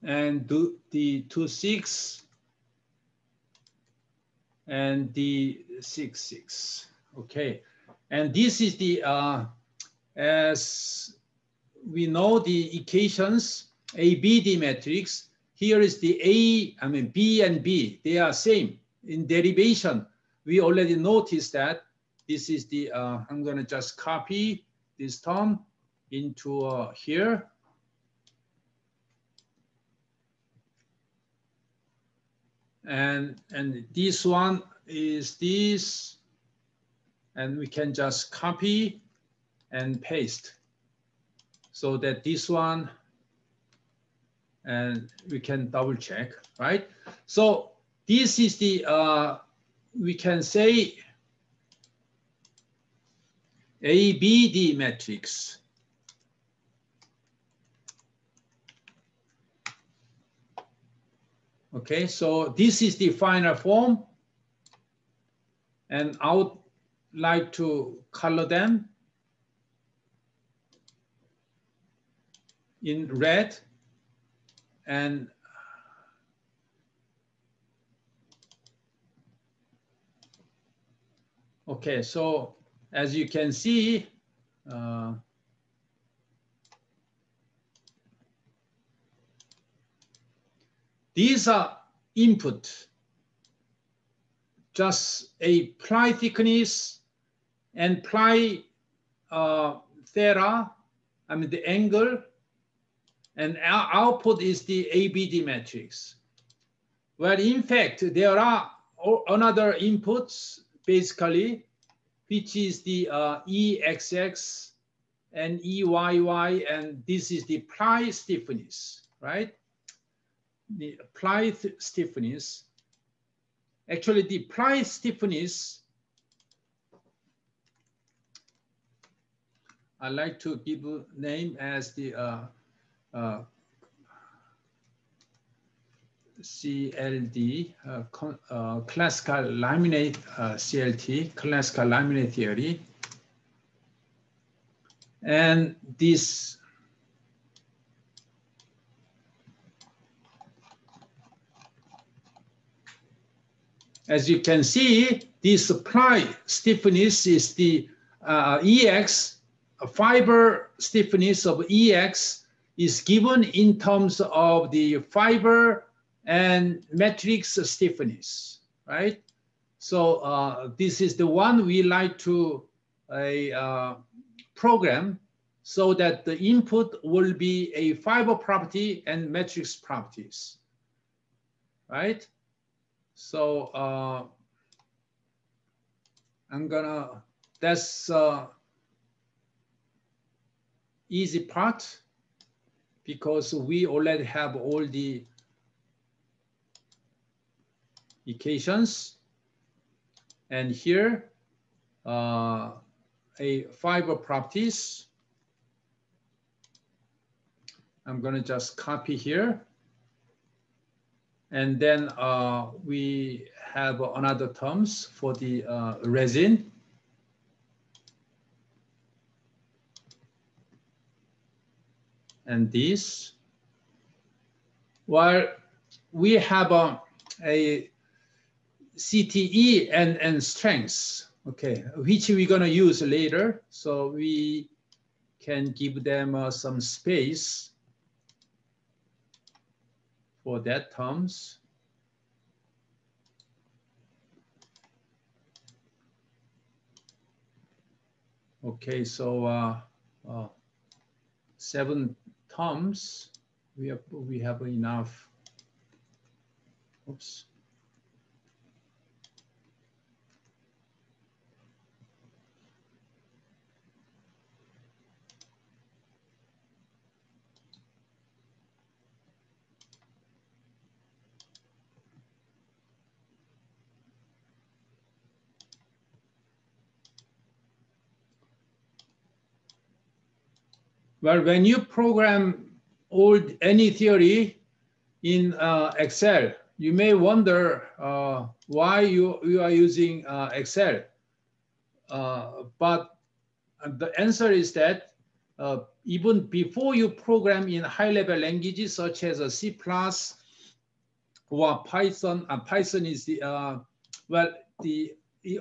and D26, and D66. Okay, and this is the as we know the equations ABD matrix. Here is the B and B. They are same in derivation. We already noticed that this is the. I'm gonna just copy this term into here. And this one is this, and we can just copy and paste so that this one, and we can double check, right? So this is the we can say ABD matrix. Okay, so this is the final form, and I would like to color them in red, and okay, so as you can see, these are input, just a ply thickness and ply theta, I mean the angle, and our output is the ABD matrix. Well, in fact, there are another inputs basically, which is the EXX and EYY, and this is the ply stiffness, right? The ply stiffness. Actually, the ply stiffness, I like to give a name as the CLD, classical laminate CLT, classical laminate theory. And this, as you can see, this ply stiffness is the EX, fiber stiffness of EX is given in terms of the fiber and matrix stiffness, right? So this is the one we like to program so that the input will be a fiber property and matrix properties, right? So I'm gonna, that's easy part because we already have all the equations. And here, a fiber properties. I'm gonna just copy here. And then we have another terms for the resin. And this, while we have a CTE and strengths, okay, which we're gonna use later. So we can give them some space for that terms. Okay, so 7 terms, we have enough. Oops. Well, when you program any theory in Excel, you may wonder why you are using Excel. But the answer is that even before you program in high-level languages such as C++ or Python, Python is the, well,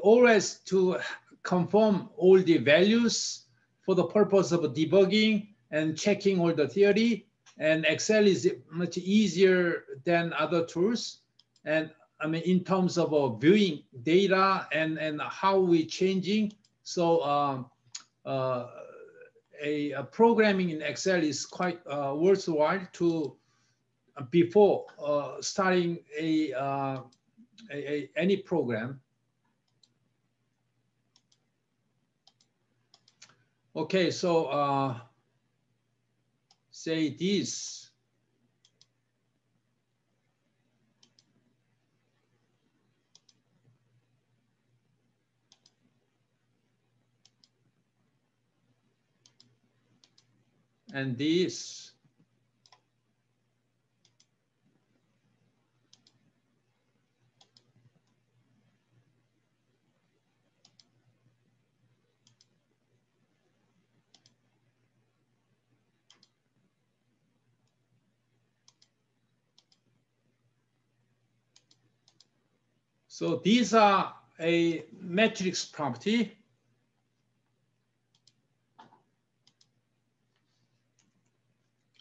always to confirm all the values for the purpose of debugging and checking all the theory. And Excel is much easier than other tools. And I mean, in terms of viewing data and how we're changing. So programming in Excel is quite worthwhile to before starting any program. Okay, so say this. and this. So these are a matrix property.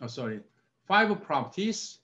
Oh, sorry, 5 properties.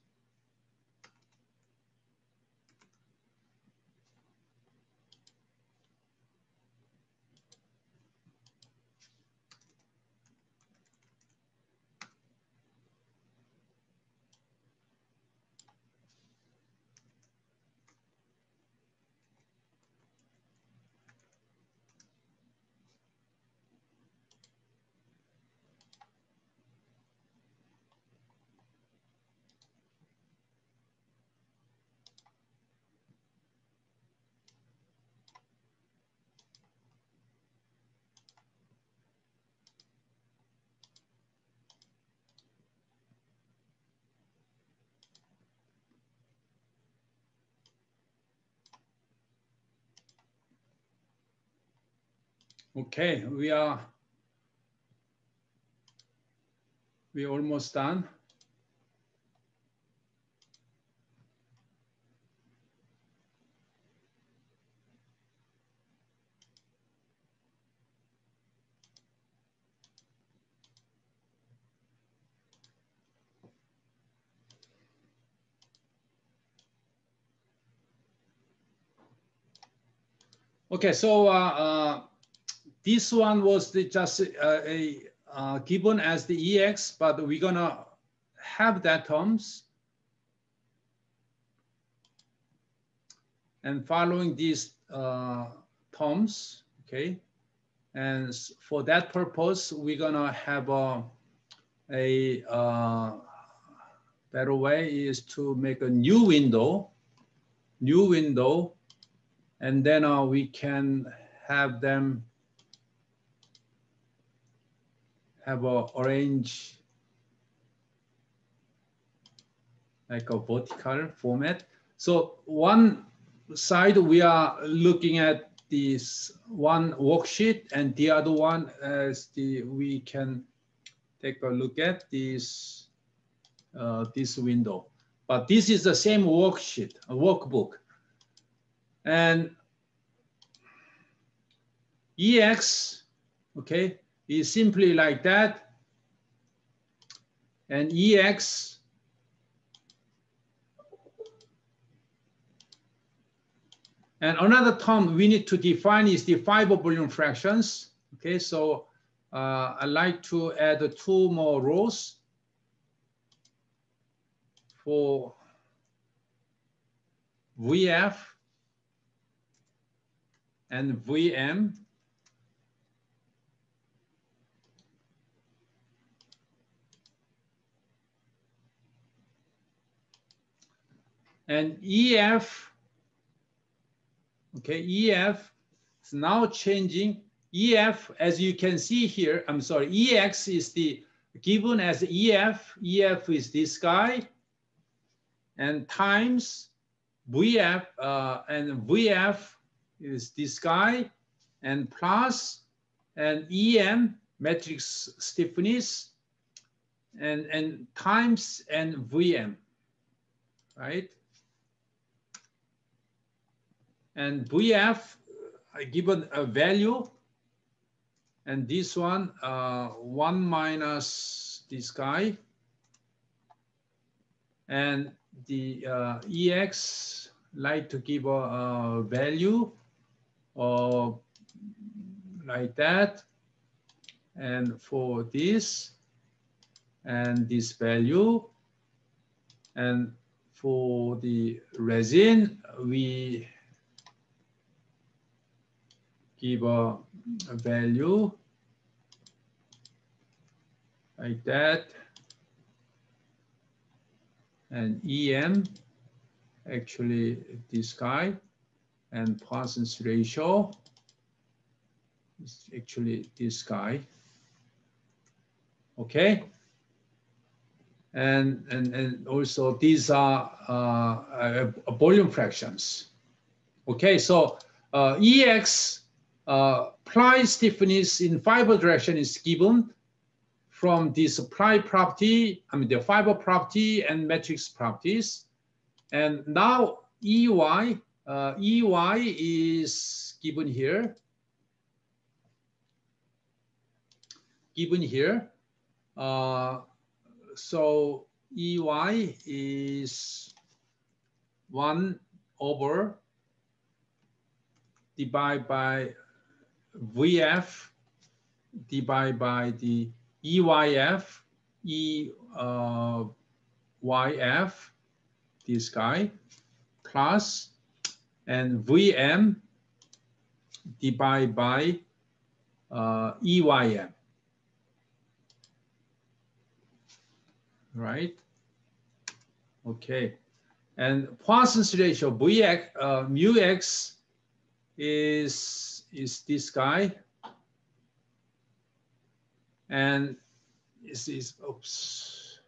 Okay, we're almost done. Okay, so this one was just given as the EX, but we're gonna have that terms. And following these terms, okay? And for that purpose, we're gonna have a better way is to make a new window, and then we can have them have a orange, like a vertical format. So one side we are looking at this one worksheet, and the other one as we can take a look at this this window. But this is the same worksheet, a workbook. And EX, okay, is simply like that. And EX and another term we need to define is the fiber volume fractions. Okay, so I'd like to add 2 more rows for VF and VM. And EF, okay, EF is now changing. EF, as you can see here, I'm sorry, EX is the given as EF. EF is this guy, and times VF, and VF is this guy, and plus, and EM, matrix stiffness, and times and VM, right? And VF given a value, and this one 1 minus this guy, and the EX like to give a value of like that, and for this and this value, and for the resin we give a value like that, and EM actually this guy, and Poisson's ratio is actually this guy. Okay, and also these are volume fractions. Okay, so Ex ply stiffness in fiber direction is given from this ply property, I mean the fiber property and matrix properties. And now EY is given here. So EY is 1 over divided by VF divided by the EYF, YF, this guy, plus, and VM divided by EYM, right? Okay, and Poisson's ratio Vx, mu x is this guy, and this is, oops.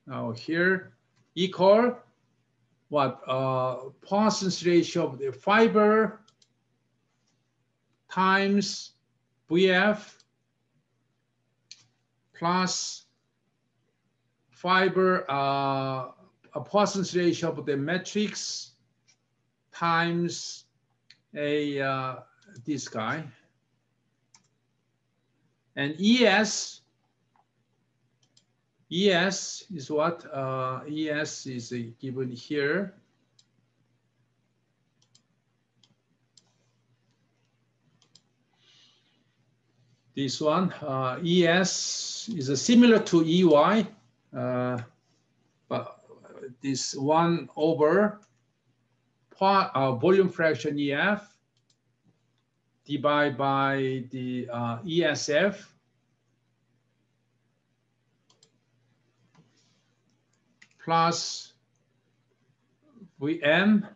Now here equal what? Poisson's ratio of the fiber times VF plus fiber, a Poisson's ratio of the matrix times this guy, and ES is what? ES is given here. This one, ES is similar to EY, but this 1 over volume fraction EF divided by the ESF plus VM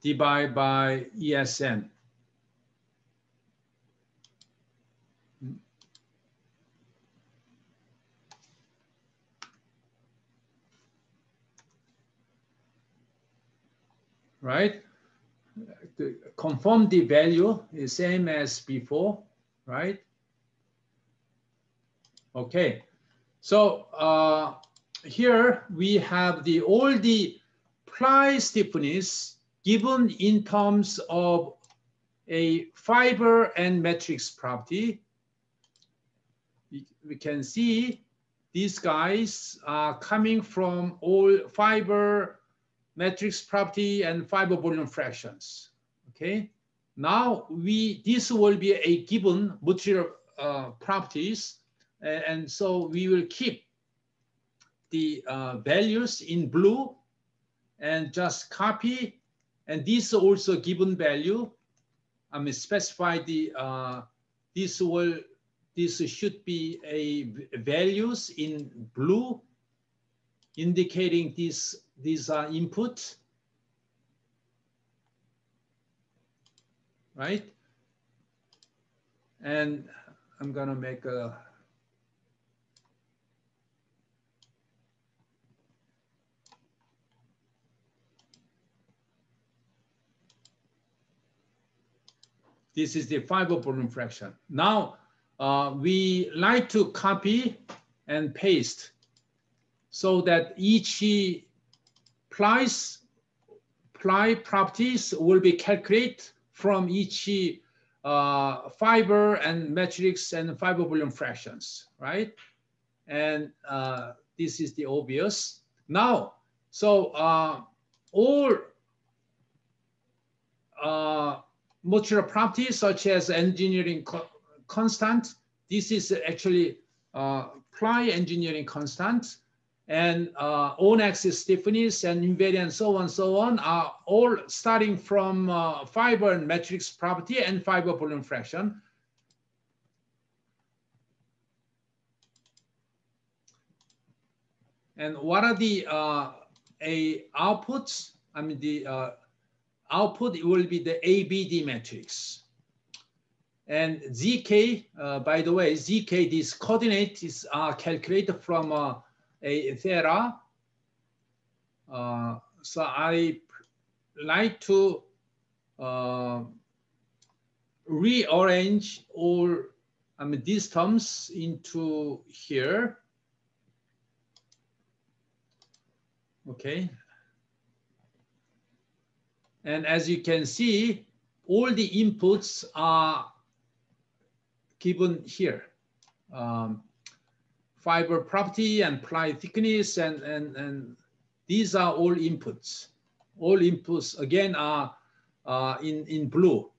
divided by ESN. Right? To confirm the value is same as before, right? Okay, so here we have all the ply stiffness given in terms of a fiber and matrix property. We can see these guys are coming from all fiber, matrix property, and fiber volume fractions. Okay, now this will be a given material properties, and so we will keep the values in blue and just copy, and this also given value. I mean, specify the this should be a values in blue, indicating these are input, right? And I'm gonna make a this is the fiber volume fraction. Now we like to copy and paste so that each ply properties will be calculated from each fiber and matrix and fiber volume fractions, right? And this is the obvious. Now, so all material properties such as engineering constant, this is actually ply engineering constant, and on-axis stiffness and invariance, so on, are all starting from fiber and matrix property and fiber volume fraction. And what are the outputs? I mean, the output will be the ABD matrix. And ZK, by the way, ZK, these coordinates are calculated from a theta. So I like to rearrange all these terms into here. Okay. And as you can see, all the inputs are given here. Fiber property and ply thickness, and these are all inputs. All inputs, again, are in blue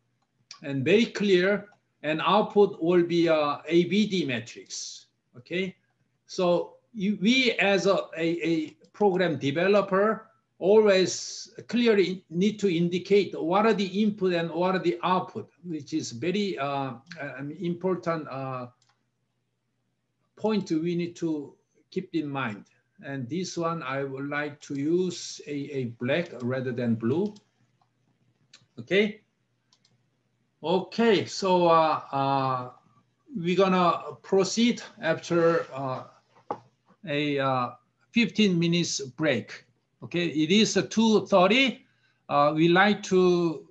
and very clear, and output will be a ABD matrix, okay? So we as a program developer always clearly need to indicate what are the input and what are the output, which is very important point we need to keep in mind. And this one, I would like to use a black rather than blue. Okay. Okay, so we're gonna proceed after a 15 minutes break. Okay, it is 2:30. We like to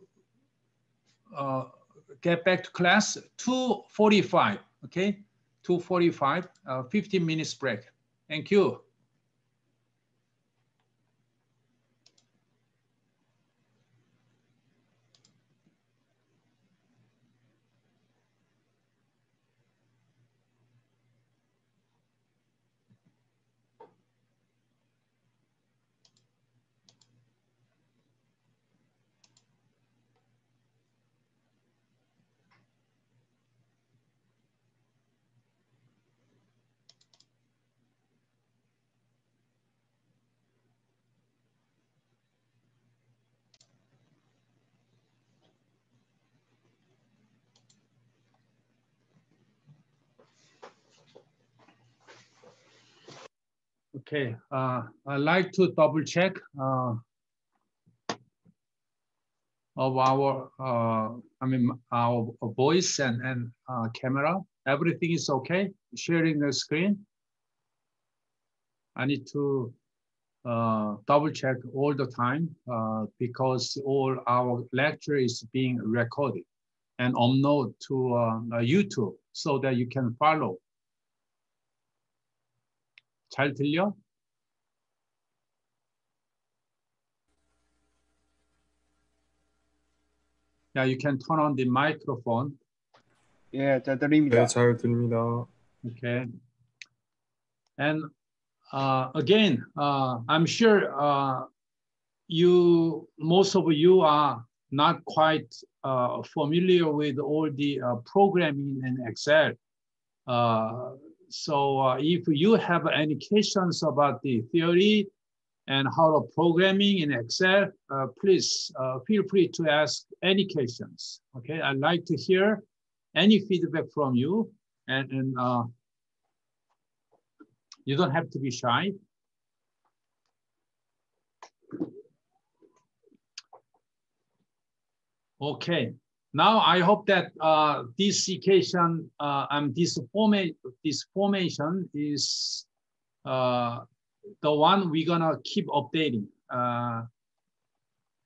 get back to class 2:45. Okay, 2:45, 15 minutes break. Thank you. Okay, I'd like to double check of our, our voice and camera. Everything is okay? Sharing the screen. I need to double check all the time because all our lecture is being recorded and upload to YouTube so that you can follow. 잘 들려? Yeah, you can turn on the microphone. 예, 잘 들립니다. 네, 잘 들립니다. Okay. And again, I'm sure most of you are not quite familiar with all the programming in Excel. So if you have any questions about the theory and how to programming in Excel, please feel free to ask any questions. Okay, I'd like to hear any feedback from you, and you don't have to be shy. Okay, now I hope that this equation and this formation is the one we're gonna keep updating.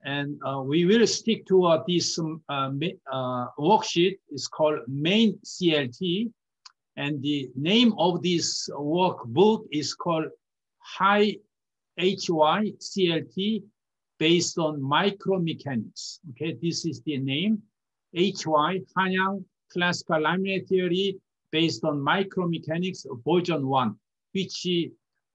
And we will stick to this worksheet. It's called main CLT. And the name of this workbook is called High HY CLT based on micromechanics. Okay, this is the name. HY, Hanyang Classical Laminate Theory based on micromechanics version 1, which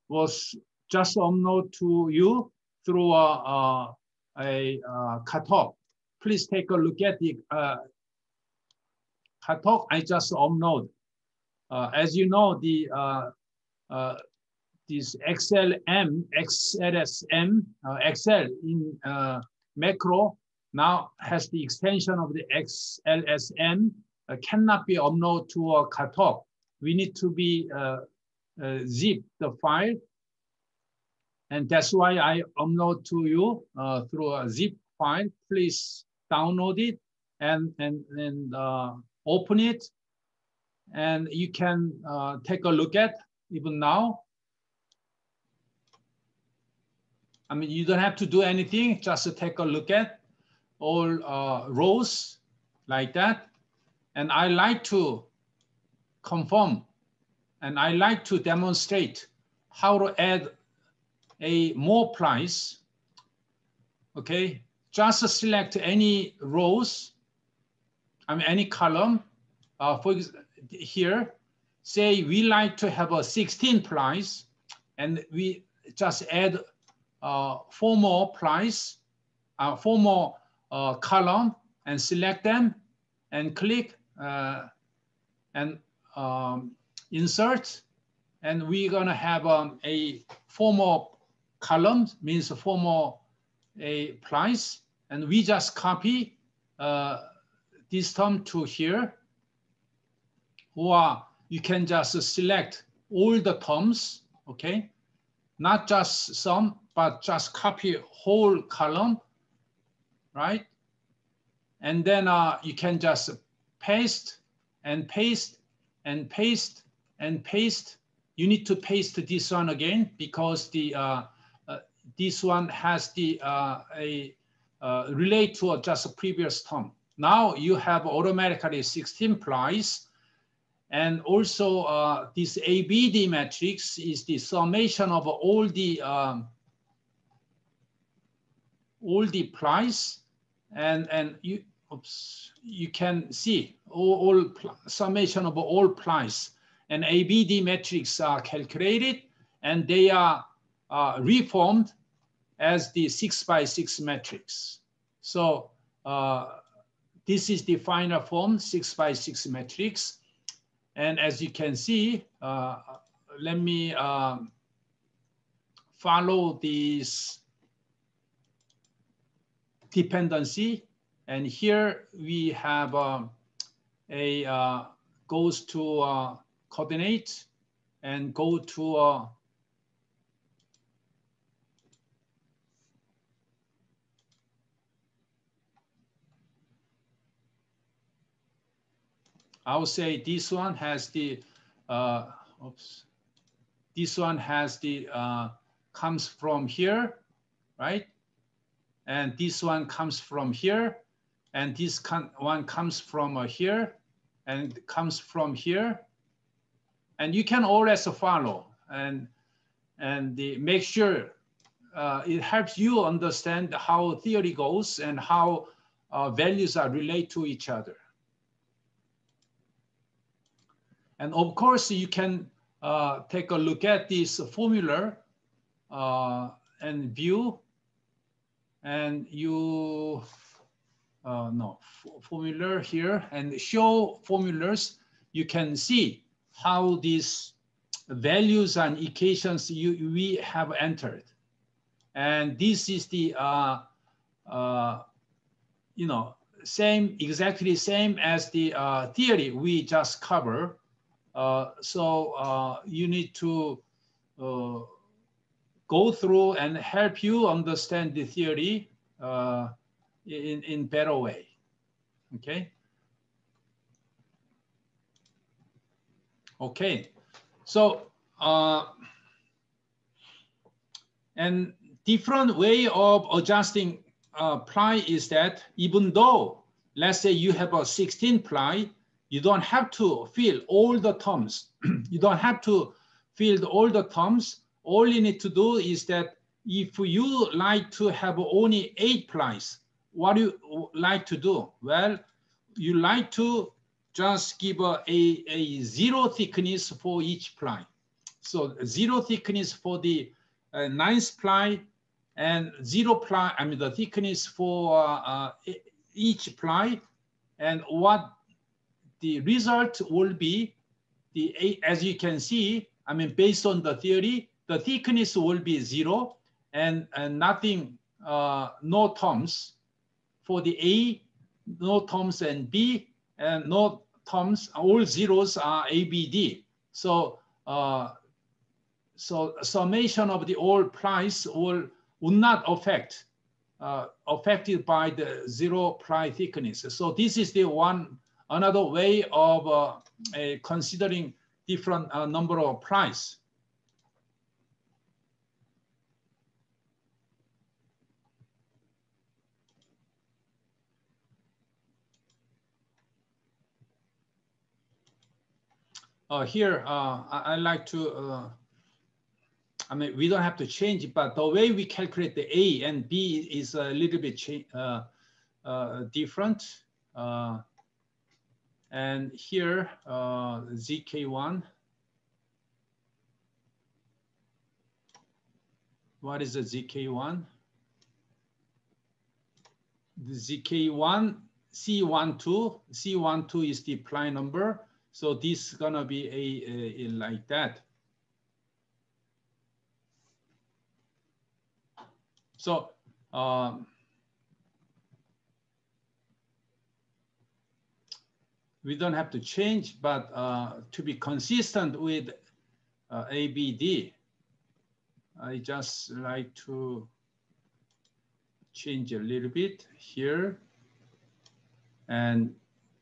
was just uploaded to you through a Katalog. Please take a look at the Katalog I just uploaded. As you know, this XLSM, Excel in macro now has the extension of the XLSM, cannot be uploaded to a Katalog. We need to be zip the file. And that's why I upload to you through a zip file. Please download it and open it, and you can take a look at even now. I mean, you don't have to do anything, just to take a look at all rows like that. And I like to confirm, and I like to demonstrate how to add a more price. Okay, just select any rows, I mean any column. For example, here, say we like to have a 16 price, and we just add 4 more price, 4 more column, and select them, and click and insert, and we're gonna have a 4 more columns, means 4 more a price, and we just copy this term to here, or you can just select all the terms, okay? Not just some, but just copy whole column, right? And then you can just paste and paste and paste and paste. You need to paste this one again because the this one has the relate to just a previous term. Now you have automatically 16 price, and also this ABD matrix is the summation of all the price, and you can see all summation of all price, and ABD matrix are calculated, and they are reformed as the 6x6 matrix. So this is the final form, 6x6 matrix. And as you can see, let me follow this dependency. And here we have goes to coordinate and go to I would say this one has the this one has the comes from here, right? And this one comes from here, and this one comes from here, and comes from here. And you can always follow and make sure it helps you understand how theory goes and how values are related to each other. And of course, you can take a look at this formula and view, and you formula here, and show formulas. You can see how these values and equations we have entered, and this is the exactly same as the theory we just covered. So you need to go through and help you understand the theory in better way, okay? Okay, so and different way of adjusting ply is that even though, let's say you have a 16 ply, you don't have to fill all the terms. You don't have to fill all the terms. All you need to do is that if you like to have only 8 plies, what do you like to do? Well, you like to just give a 0 thickness for each ply. So 0 thickness for the 9th ply, and 0 ply, I mean the thickness for each ply, and what the result will be, as you can see, I mean, based on the theory, the thickness will be 0 and nothing, no terms for the A, no terms, and B, and no terms, all zeros are ABD. So, so summation of the all price would not affected by the 0 ply thickness. So this is the one another way of considering different number of price. Here, I like to, I mean, we don't have to change it, but the way we calculate the A and B is a little bit different. And here, ZK1. What is the ZK1? The ZK1, C12. C12 is the ply number. So this is gonna be a like that. So we don't have to change, but to be consistent with ABD, I just like to change a little bit here, and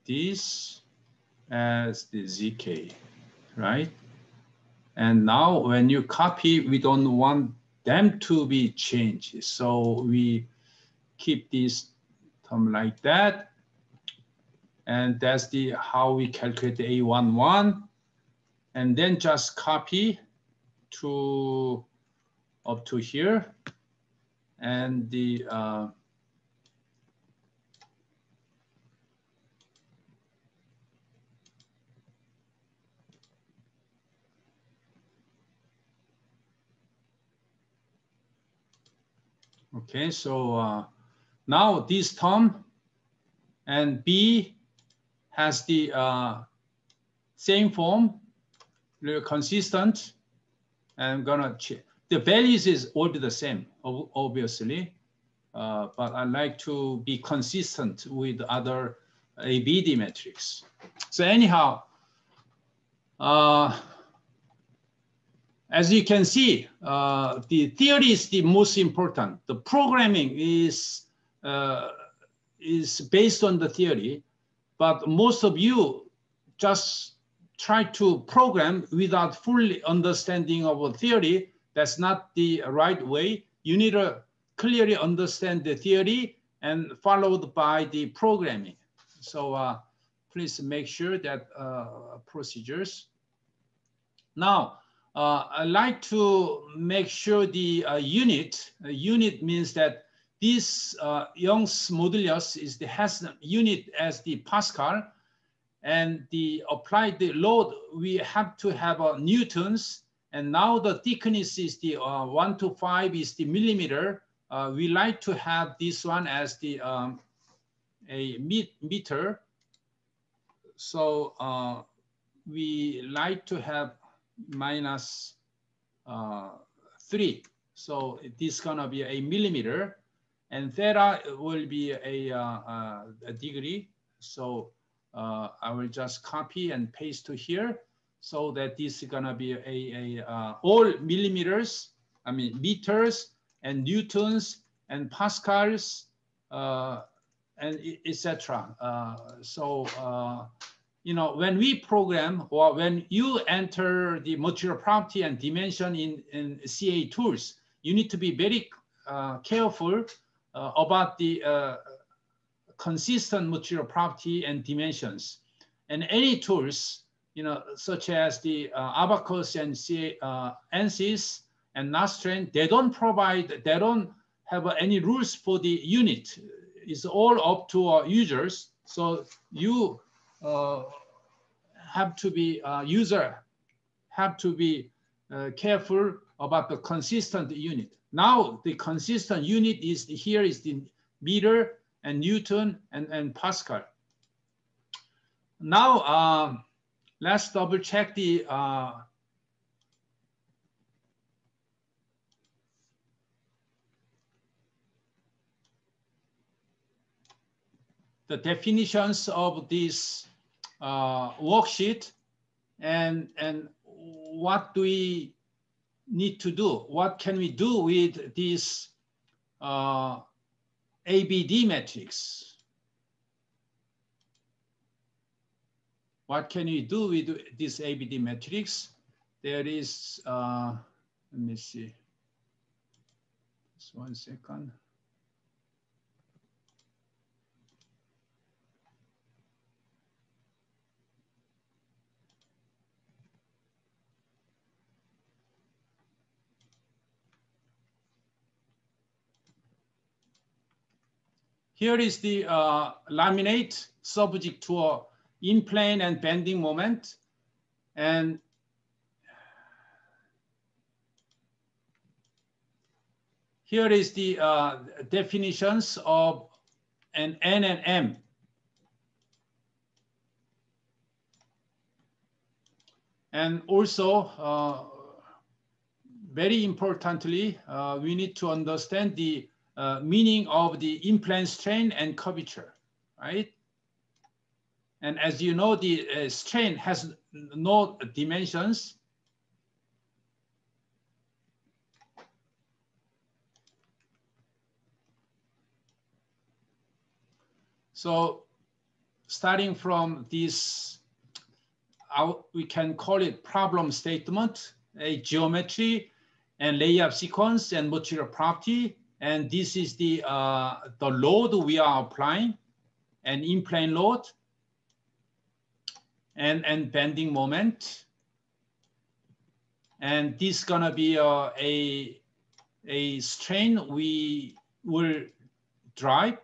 this as the ZK, right? And now when you copy, we don't want them to be changed. So we keep this term like that. And that's the how we calculate the A11. And then just copy to up to here. And the okay, so now this term and B has the same form, consistent. I'm gonna check. The values is all the same, obviously, but I like to be consistent with other ABD metrics. So anyhow, as you can see, the theory is the most important. The programming is based on the theory, but most of you just try to program without fully understanding of a theory. That's not the right way. You need to clearly understand the theory and followed by the programming. So please make sure that procedures. Now, I like to make sure the unit means that this Young's modulus is the has unit as the Pascal, and the applied the load, we have to have newtons, and now the thickness is the 1 to 5 is the millimeter. We like to have this one as the a meter. So we like to have minus 3. So this is gonna be a millimeter, and theta will be a degree. So I will just copy and paste to here, so that this is gonna be all millimeters, I mean meters and newtons and pascals and etc. You know, when we program or when you enter the material property and dimension in CA tools, you need to be very careful about the consistent material property and dimensions. And any tools, you know, such as the Abaqus and ANSYS and Nastran, they don't have any rules for the unit. It's all up to our users. So you have to be careful about the consistent unit. Now the consistent unit is here is the meter and Newton and Pascal. Now let's double check the definitions of this worksheet and what do we need to do? What can we do with this ABD matrix? what can we do with this ABD matrix? There is, let me see, just 1 second. Here is the laminate subject to a in-plane and bending moment. And here is the definitions of an N and M. And also, very importantly, we need to understand the meaning of the in-plane strain and curvature, right? And as you know, the strain has no dimensions. So starting from this, we can call it problem statement, a geometry and layup sequence and material property. And this is the load we are applying, an in-plane load and bending moment. And this is gonna be a strain we will drive.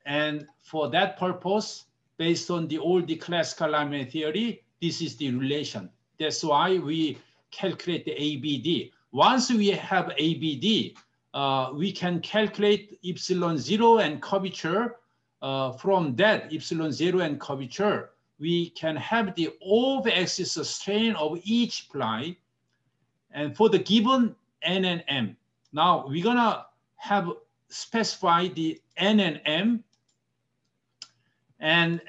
And for that purpose, based on the old classical laminate theory, this is the relation. That's why we calculate the ABD. Once we have ABD, we can calculate epsilon zero and curvature. From that epsilon zero and curvature, we can have the off-axis strain of each ply, and for the given N and M. Now we're gonna have specify the N and M, and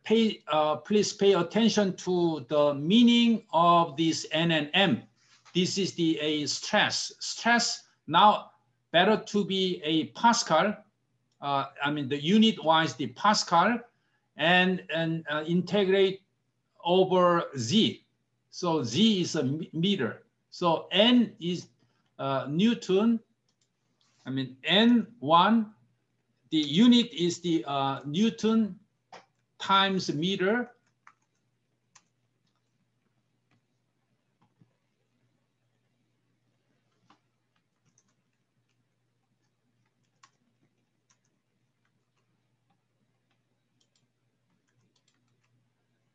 please pay attention to the meaning of this N and M. This is a stress. Stress now better to be a Pascal. I mean the unit wise the Pascal, and integrate over Z. So Z is a meter. So N is Newton. I mean N1. The unit is the Newton times meter.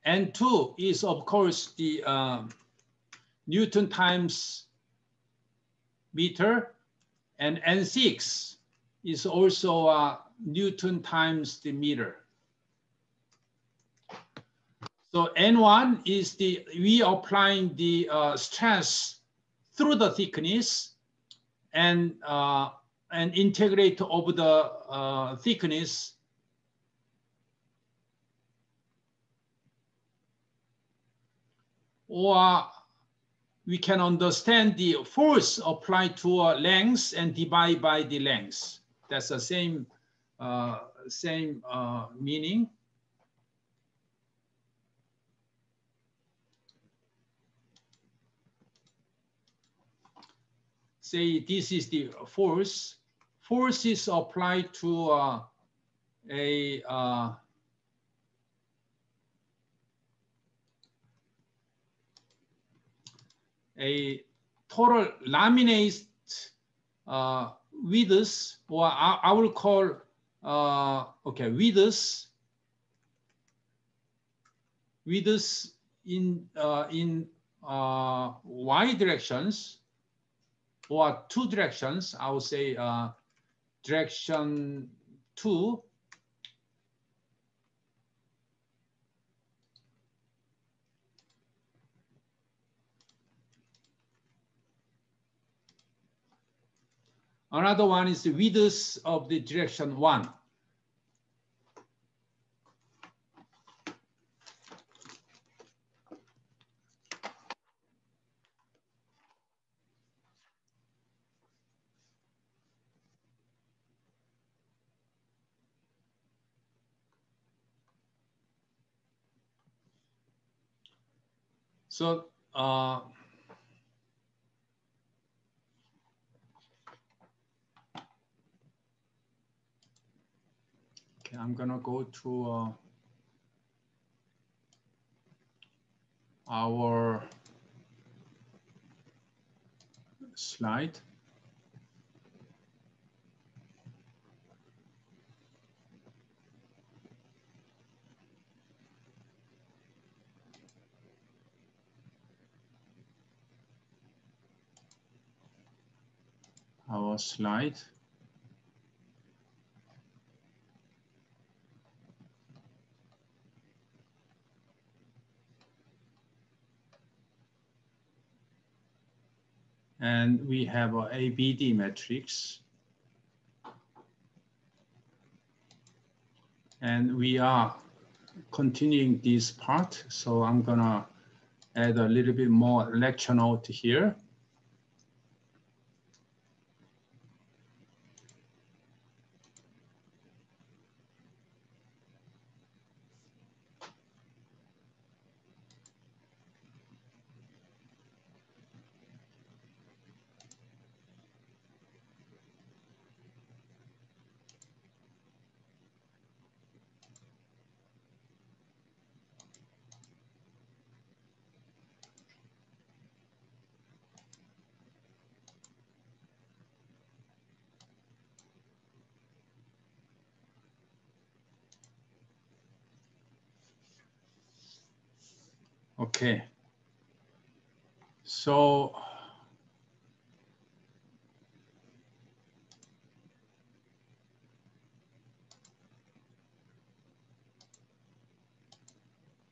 N2 is, of course, the Newton times meter, and N6 is also Newton times the meter. So N1 is we applying the stress through the thickness and integrate over the thickness. Or we can understand the force applied to a length and divide by the length. That's the same meaning. Say this is the force. Force is applied to a total laminate width, or I will call width in y directions, or two directions. I will say direction 2. Another one is the width of the direction 1. So okay, I'm gonna go to our slide. Our slide. And we have a ABD matrix. And we are continuing this part. So I'm gonna add a little bit more lecture note here. Okay. So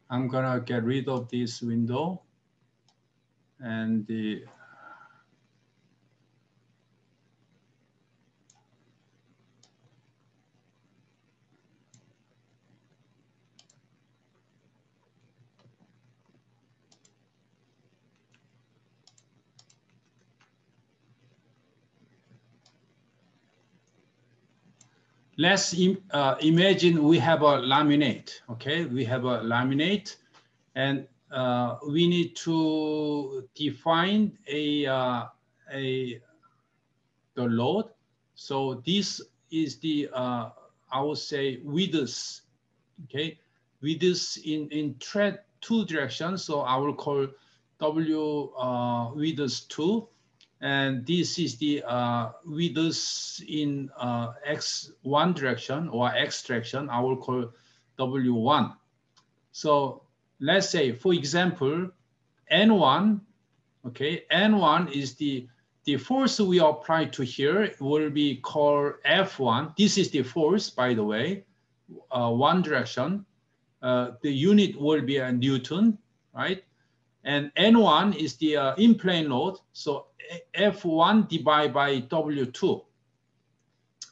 I'm gonna get rid of this window and the let's imagine we have a laminate, okay? We have a laminate and we need to define the load. So this is the, I would say width, okay? Width in thread 2 directions. So I will call W width 2. And this is the width in X1 direction or X direction. I will call W1. So let's say, for example, N1, okay, N1 is the force we apply to here will be called F1. This is the force, by the way, one direction. The unit will be a Newton, right? And N1 is the in-plane load. So F1 divided by W2.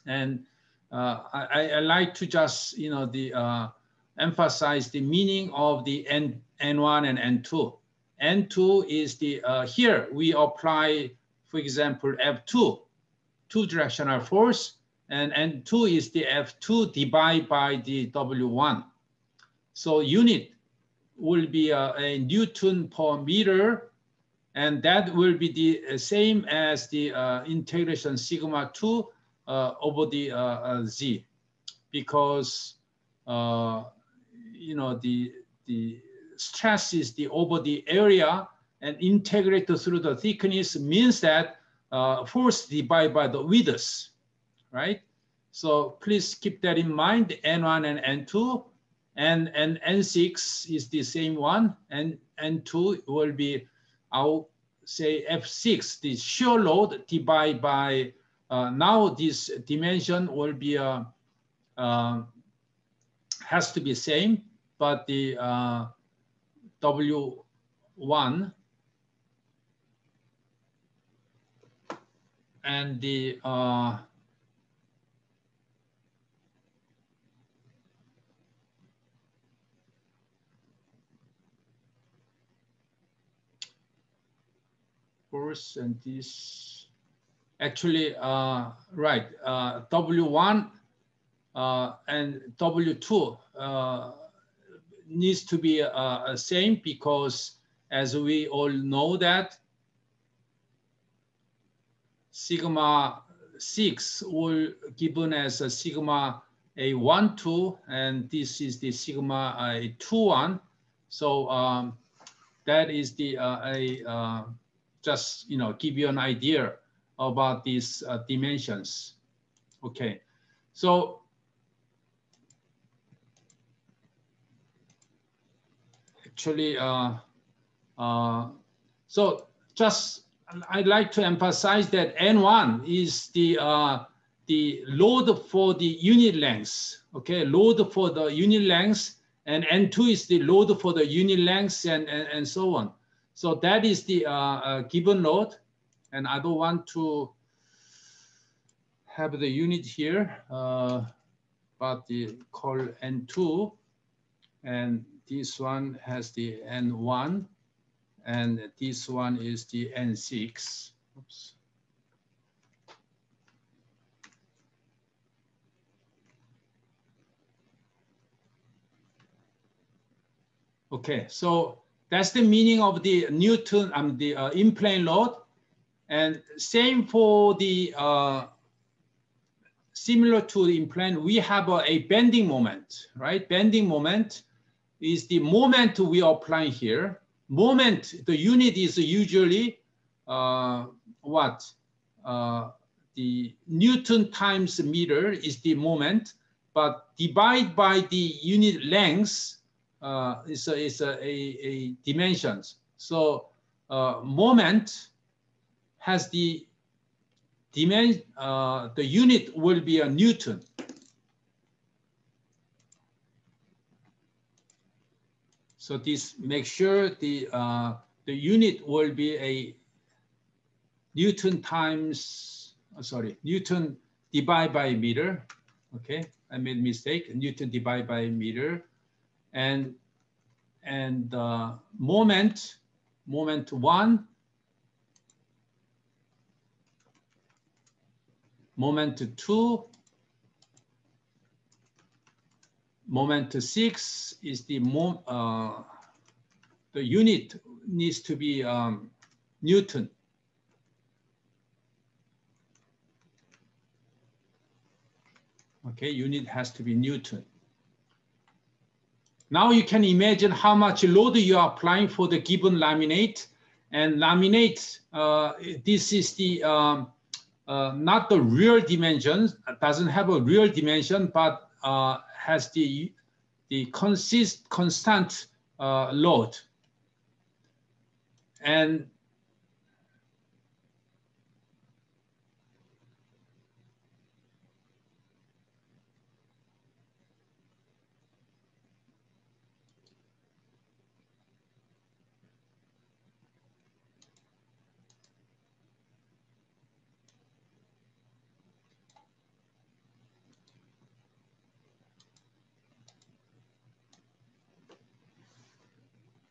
And I like to just, you know, emphasize the meaning of the N1 and N2. N2 is the, here we apply, for example, F2, 2-directional force, and N2 is the F2 divided by the W1. So unit will be a Newton per meter, and that will be the same as the integration sigma 2 over the z, because you know the stress is the over the area and integrated through the thickness means that force divided by the width, right? So please keep that in mind, N1 and N2, and N6 is the same one, and N2 will be, I'll say F6, the shear load divided by, now this dimension will be, has to be same, but the W1 and the force and this actually right, W1 and W2 needs to be same, because as we all know that sigma 6 will given as a sigma A12, and this is the sigma A21. So that is the just give you an idea about these dimensions. Okay, so actually, so just I'd like to emphasize that N1 is the load for the unit length. Okay, load for the unit length, and N2 is the load for the unit length, and so on. So that is the given load, and I don't want to have the unit here, but the call N2, and this one has the N1, and this one is the N6. Oops. Okay, so that's the meaning of the Newton, the in-plane load, and same for the similar to the in-plane, we have a bending moment, right? Bending moment is the moment we are applying here. Moment, the unit is usually what? The Newton times meter is the moment, but divide by the unit length is a dimensions. So moment has the dimension, the unit will be a Newton. So this makes sure the unit will be a Newton times, Newton divided by meter. Okay, I made a mistake. Newton divided by meter, and moment 1, moment 2, moment 6 is the unit needs to be Newton. Okay, unit has to be Newton. Now you can imagine how much load you are applying for the given laminate. And laminate, this is the not the real dimension, doesn't have a real dimension, but has the constant load. And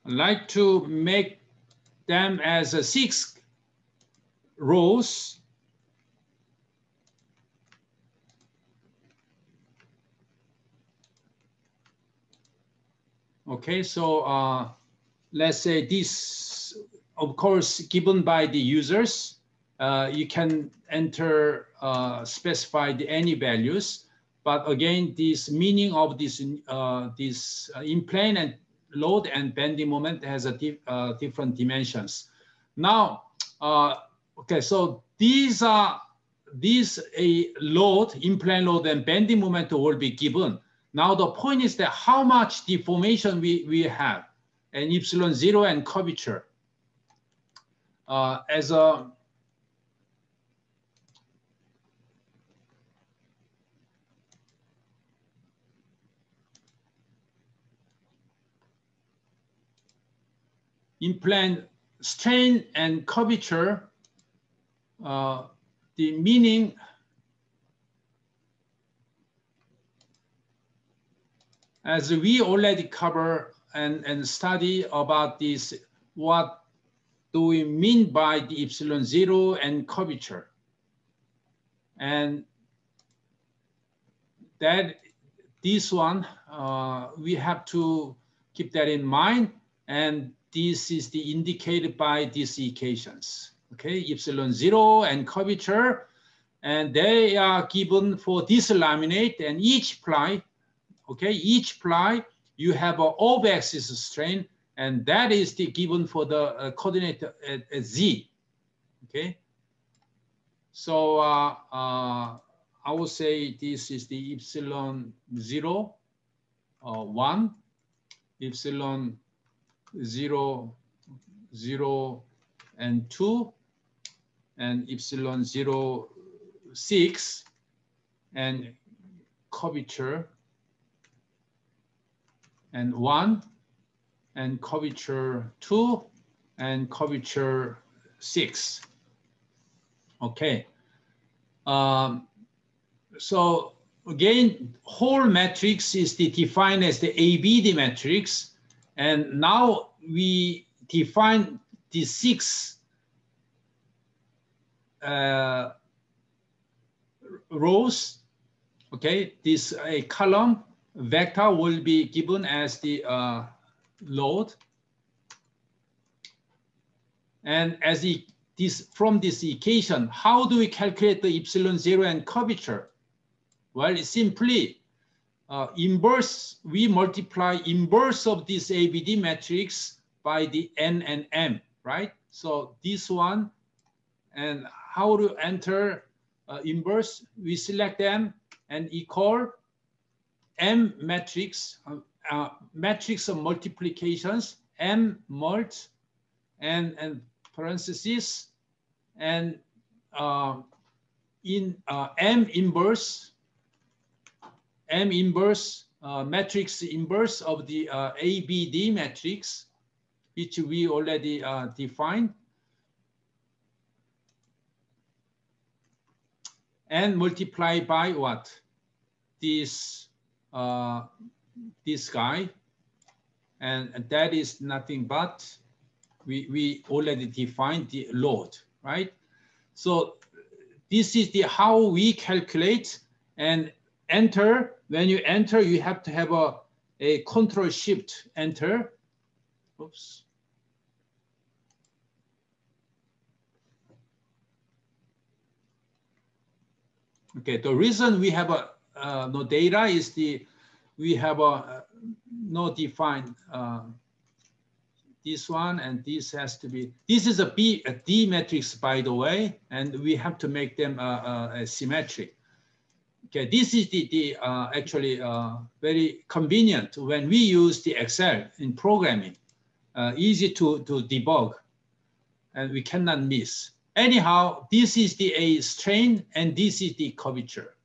I like to make them as 6 rows. Okay, so let's say this, of course, given by the users, you can enter, specify any values. But again, this meaning of this, in-plane and load and bending moment has a different dimensions. Now, okay, so these a load, in-plane load and bending moment will be given. Now the point is that how much deformation we have, and epsilon 0 and curvature. As a in-plane strain and curvature, the meaning as we already cover and study about this, what do we mean by the epsilon 0 and curvature? And that this one, we have to keep that in mind. And this is the indicated by these equations. Okay, epsilon 0 and curvature, and they are given for this laminate, and each ply, okay, each ply you have an off-axis strain, and that is the given for the coordinate at z. Okay, so I would say this is the epsilon 0, 1, epsilon 0, 0, and 2, and epsilon 0, 6, and curvature, and 1, and curvature 2, and curvature 6. Okay. So again, whole matrix is defined as the ABD matrix. And now we define the 6 rows. Okay, this a column vector will be given as the load. And as from this equation, how do we calculate the epsilon 0 and curvature? Well, it's simply inverse, we multiply inverse of this ABD matrix by the N and M, right? So this one, and how to enter inverse, we select M and equal M matrix, matrix of multiplications, M mult, and parentheses, and in M inverse, matrix inverse of the ABD matrix, which we already defined, and multiply by what? This guy, and that is nothing but we already defined the load, right? So this is the how we calculate and enter. When you enter, you have to have a control shift enter. Oops. Okay, the reason we have no data is we have no defined this one, and this has to be, this is a D matrix, by the way, and we have to make them symmetric. Okay, this is the actually very convenient when we use the Excel in programming, easy to debug, and we cannot miss. Anyhow, this is the A strain, and this is the curvature,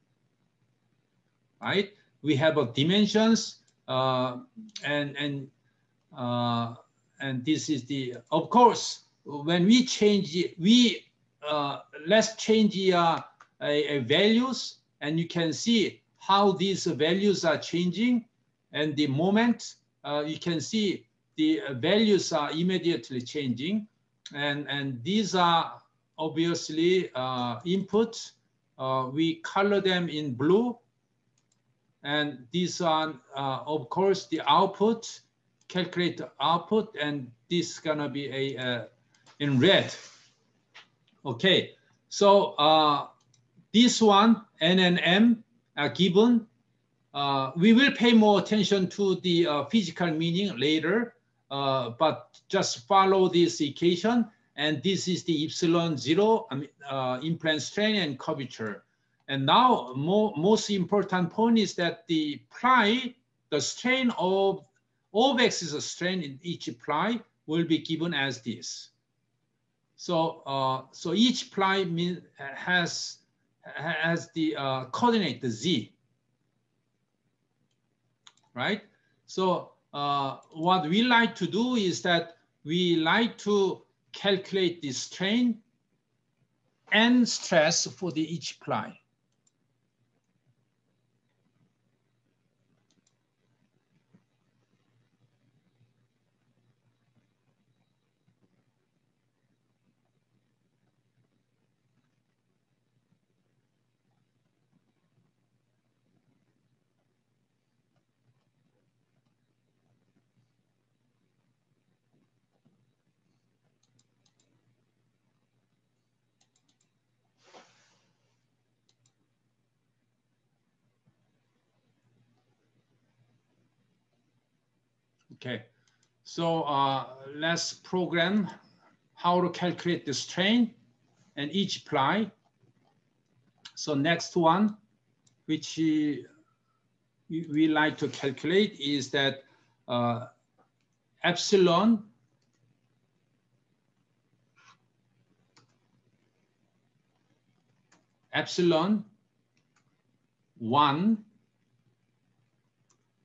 right? We have dimensions, and this is the, of course, when we change it, let's change the values, and you can see how these values are changing, and the moment you can see the values are immediately changing, and these are obviously input. We color them in blue, and these are of course the output. Calculate the output, and this is gonna be in red. Okay, so this one, N and M, are given. We will pay more attention to the physical meaning later, but just follow this equation, and this is the epsilon 0, implant strain and curvature. And now, most important point is that the ply, the strain of off-axis strain in each ply will be given as this. So, so each ply has the coordinate, the z, right? So what we like to do is that we like to calculate the strain and stress for the each ply. Okay, so let's program how to calculate the strain and each ply. So next one, which we like to calculate is that epsilon epsilon 1,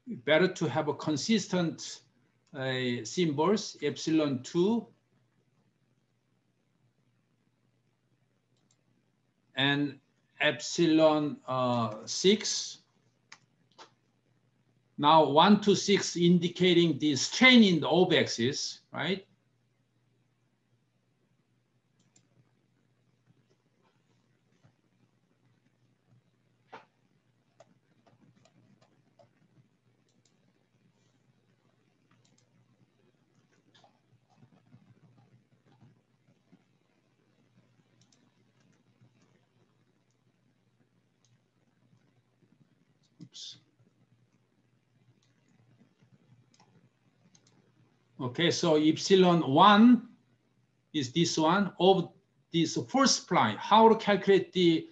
better to have a consistent symbols, epsilon 2 and epsilon 6. Now 1 to 6 indicating the strain in the O-axis, right? Oops. Okay, so epsilon 1 is this one of this first ply. How to calculate the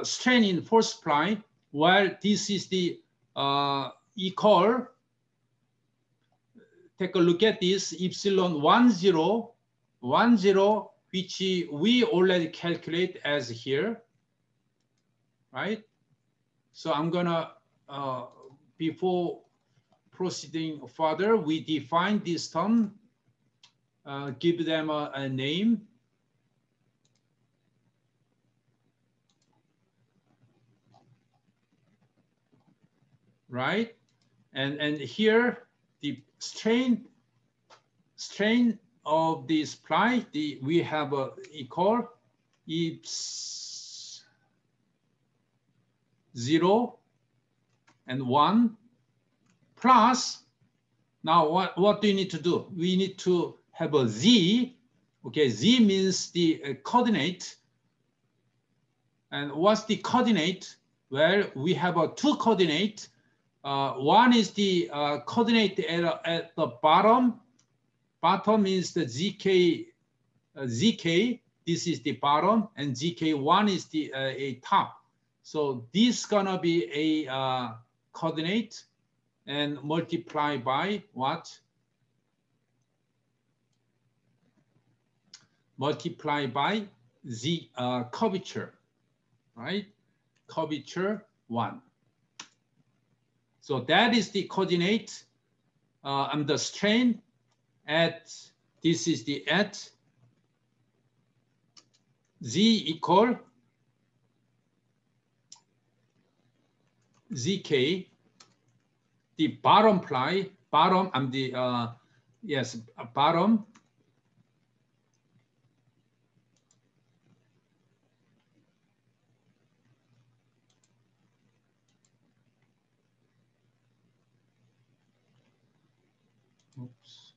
strain in first ply? Well, this is the equal. Take a look at this epsilon 10, 10, which we already calculate as here, right? So I'm gonna, before proceeding further, we define this term, give them a name. Right? And here, the strain of this ply, we have a equal eps 0 and 1 plus, now what do you need to do? We need to have a z. Okay, z means the coordinate. And what's the coordinate? Well, we have a two coordinate. One is the coordinate at the bottom. Bottom is the zk. This is the bottom, and zk1 is the a top. So this gonna be a coordinate and multiply by what? Multiply by z curvature, right? Curvature 1. So that is the coordinate and the strain at, this is the at z equal zk, the bottom ply, bottom, and the, yes, bottom, oops.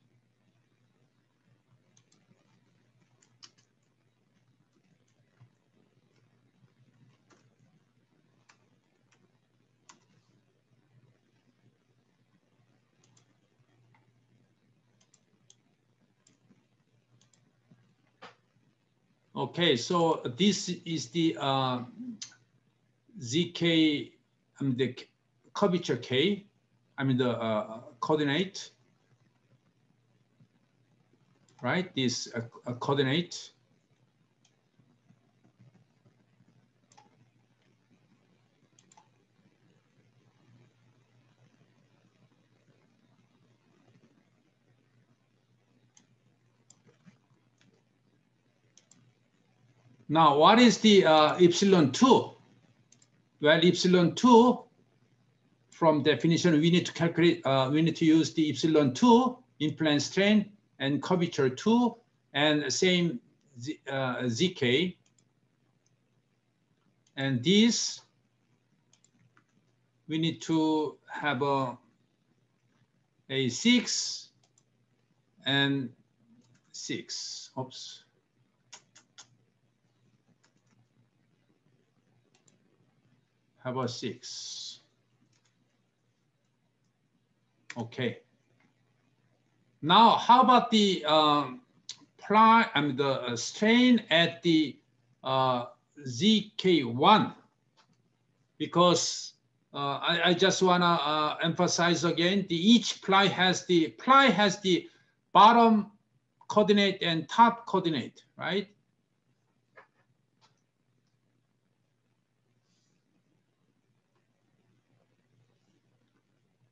Okay, so this is the zk, the curvature k, the coordinate, right? This coordinate. Now, what is the epsilon 2? Well, epsilon 2, from definition, we need to calculate, we need to use the epsilon 2 in plane strain and curvature 2 and same zk. And this, we need to have a 6 and 6. Oops. How about 6? Okay. Now, how about the strain at the ZK1? Because I just want to emphasize again, each ply has the bottom coordinate and top coordinate, right?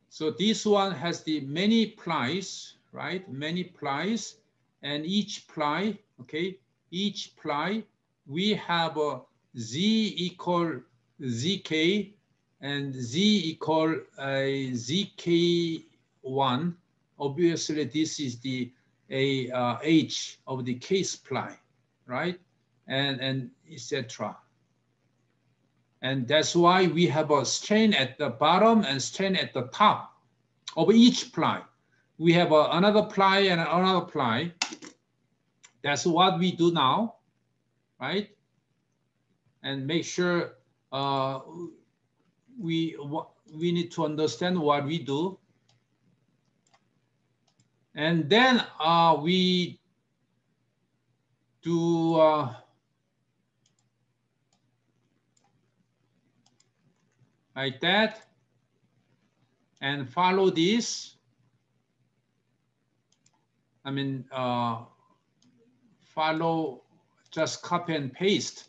So this one has the many plies, right? Many plies, and each ply, okay, each ply, we have a Z equal ZK and Z equal ZK1. Obviously, this is the H of the case ply, right? And etc. And that's why we have a strain at the bottom and strain at the top of each ply. We have another ply and another ply. That's what we do now, right? And make sure we need to understand what we do. And then we do like that and follow this. I mean, follow, just copy and paste,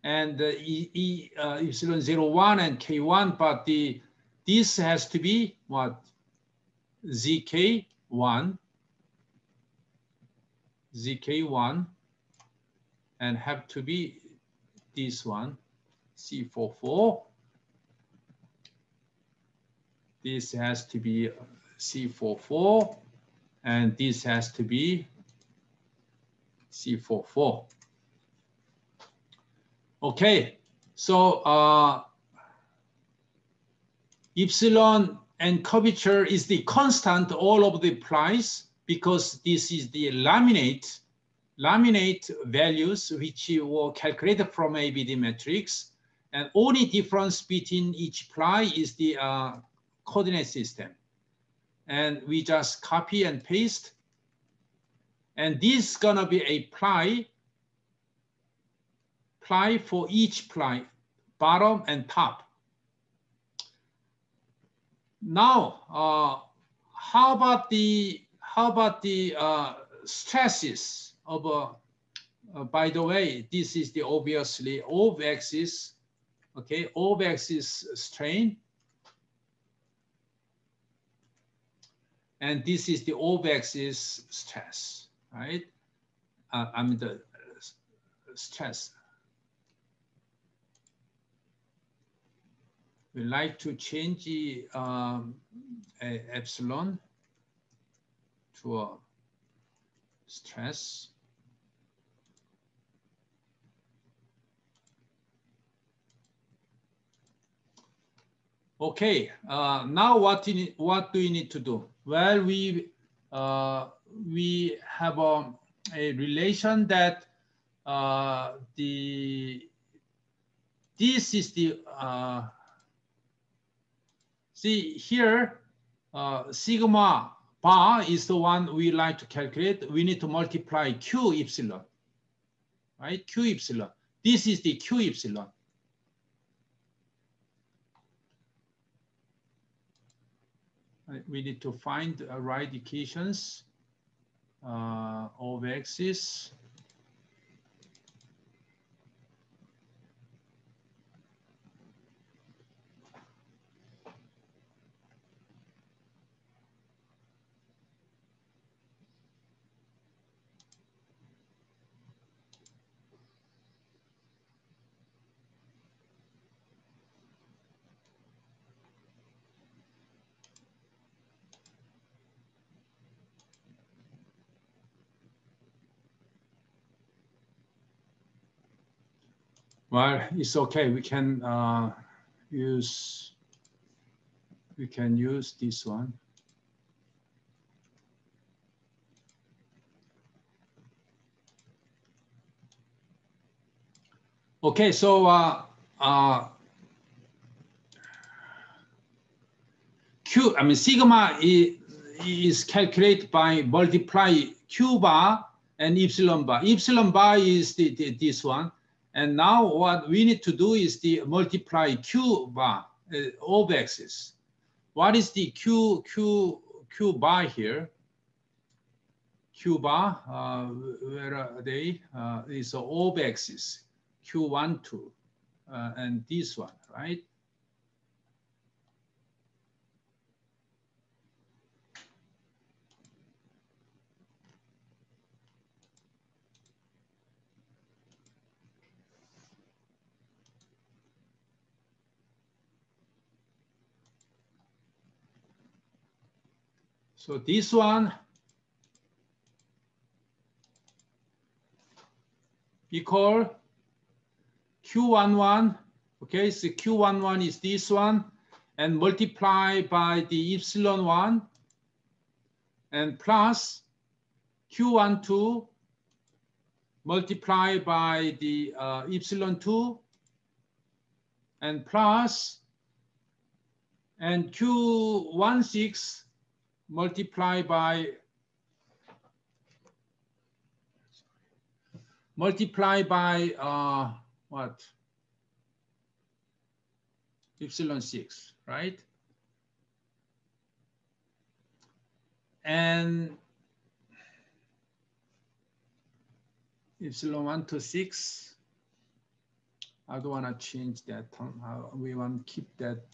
and epsilon 01 and K1, but this has to be what? ZK1, and have to be this one, C44. This has to be C44, and this has to be C44. Okay, so epsilon and curvature is the constant all of the plies, because this is the laminate values which were calculated from ABD matrix, and only difference between each ply is the coordinate system. And we just copy and paste, and this is gonna be a ply for each ply, bottom and top. Now, how about the stresses of by the way, this is the obviously off axis, okay, off axis strain, and this is the off axis stress, right? I mean the stress. We like to change the epsilon to a stress. Okay, now what do you need to do? Well, we have a relation that this is the see here, sigma bar is the one we like to calculate. We need to multiply Q epsilon, right? Q epsilon. This is the Q epsilon. We need to find right equations of axis. Well, it's okay. We can use this one. Okay, so Q, I mean sigma is calculated by multiply Q bar and epsilon bar. Epsilon bar is this one. And now what we need to do is the multiply Q bar, of axis. What is the Q bar here? Q bar, where are they? Is the of axis, Q1, 2, and this one, right? So this one equal Q11, okay, so Q11 is this one, and multiply by the epsilon 1, and plus Q12 multiply by the epsilon 2, and plus, and Q16 multiply by what? Epsilon 6, right? And epsilon 1 to 6. I don't want to change that term. We want to keep that.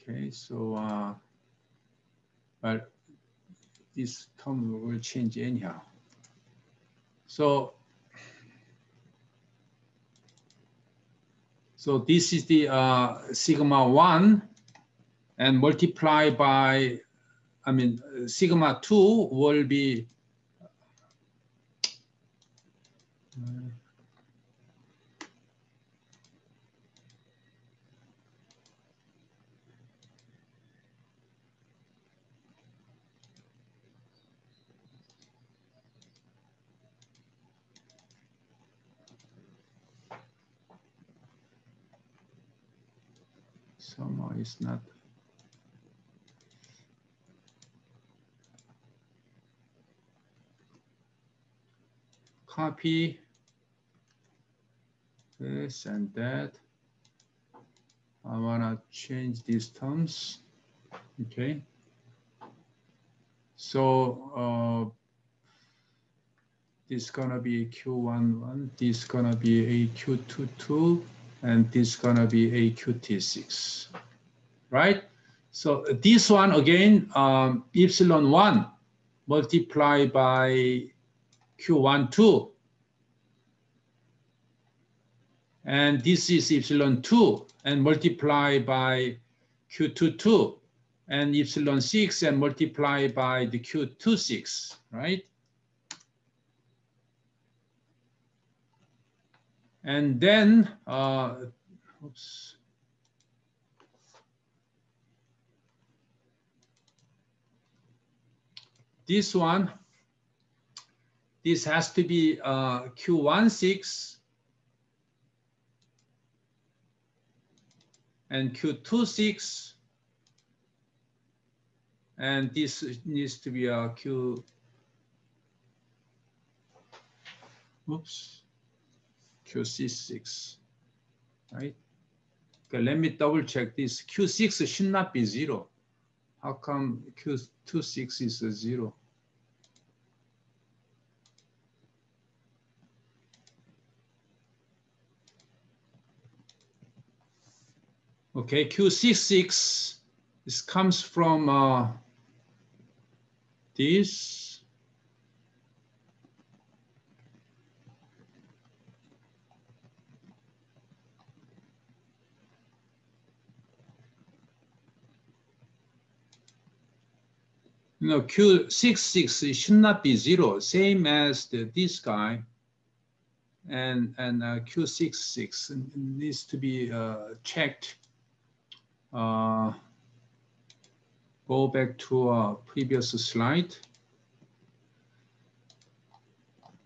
Okay, so but this term will change anyhow. So this is the sigma 1, and multiply by, I mean, sigma 2 will be somehow it's not. Copy this and that. I want to change these terms. Okay. So this is going to be Q11, this is going to be AQ22, and this is going to be AQT6, right? So this one again, epsilon 1 multiplied by Q12. And this is epsilon 2 and multiply by Q22, and epsilon 6 and multiply by the Q26, right? And then, oops. This one, this has to be Q16 and Q26, and this needs to be a Q6, right? Okay, let me double check this. Q6 should not be 0. How come Q26 is 0? Okay, Q66, this comes from this. No, Q66 should not be 0, same as this guy. And Q66 needs to be checked. go back to a previous slide.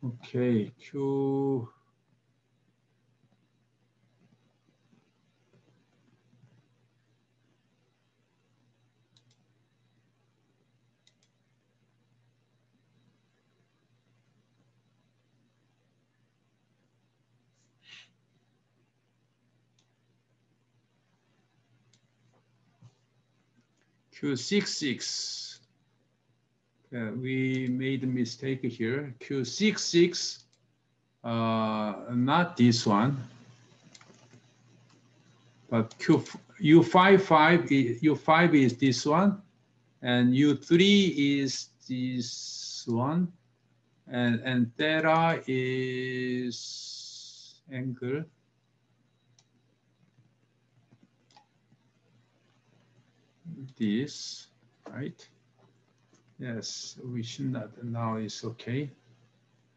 Okay, Q. Q66. We made a mistake here. Q66, not this one, but U5 is this one, and U3 is this one, and theta is angle. This, right? Yes, we should not, now it's okay.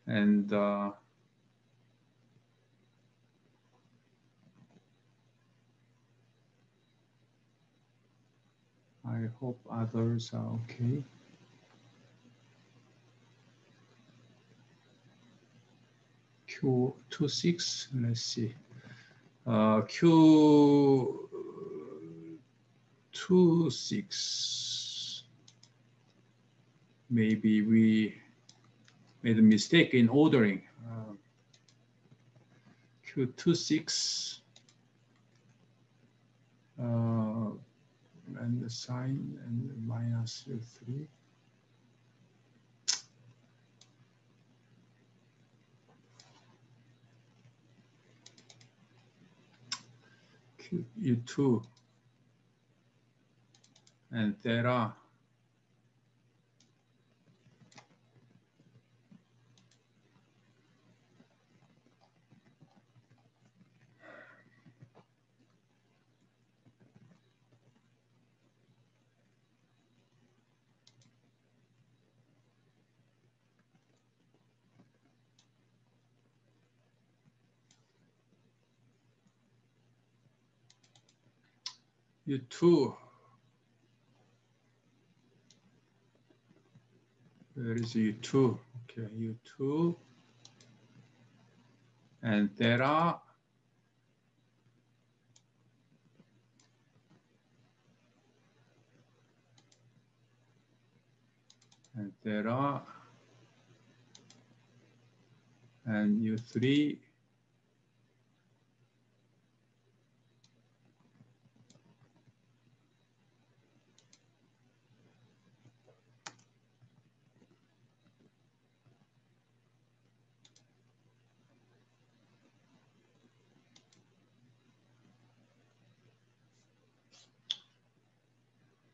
And I hope others are okay. Q26, let's see. Q26. Maybe we made a mistake in ordering. Q26 and the sign and minus 3. U2 and theta. U2. Where is U2? Okay, U2 and theta. And theta and U3.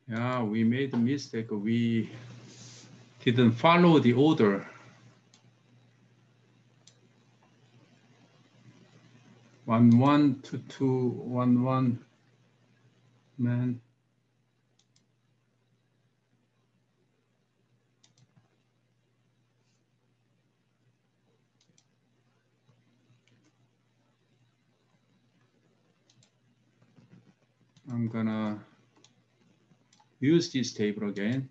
Yeah, we made a mistake. We didn't follow the order. 1, 1, 2, 2, 1, 1, man. I'm gonna use this table again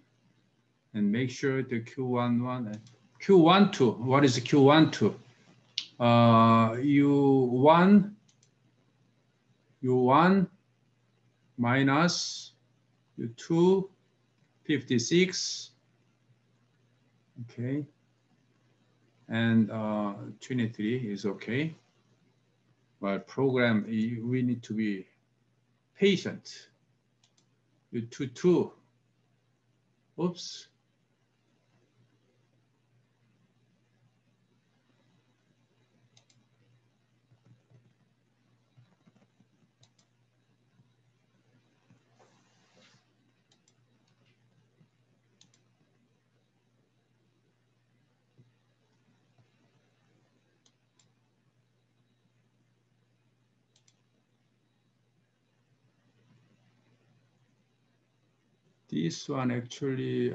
and make sure the Q11 and Q12. What is Q12? U1 minus U2, 56. Okay. And 23 is okay. But program, we need to be patient. U22. Oops. This one actually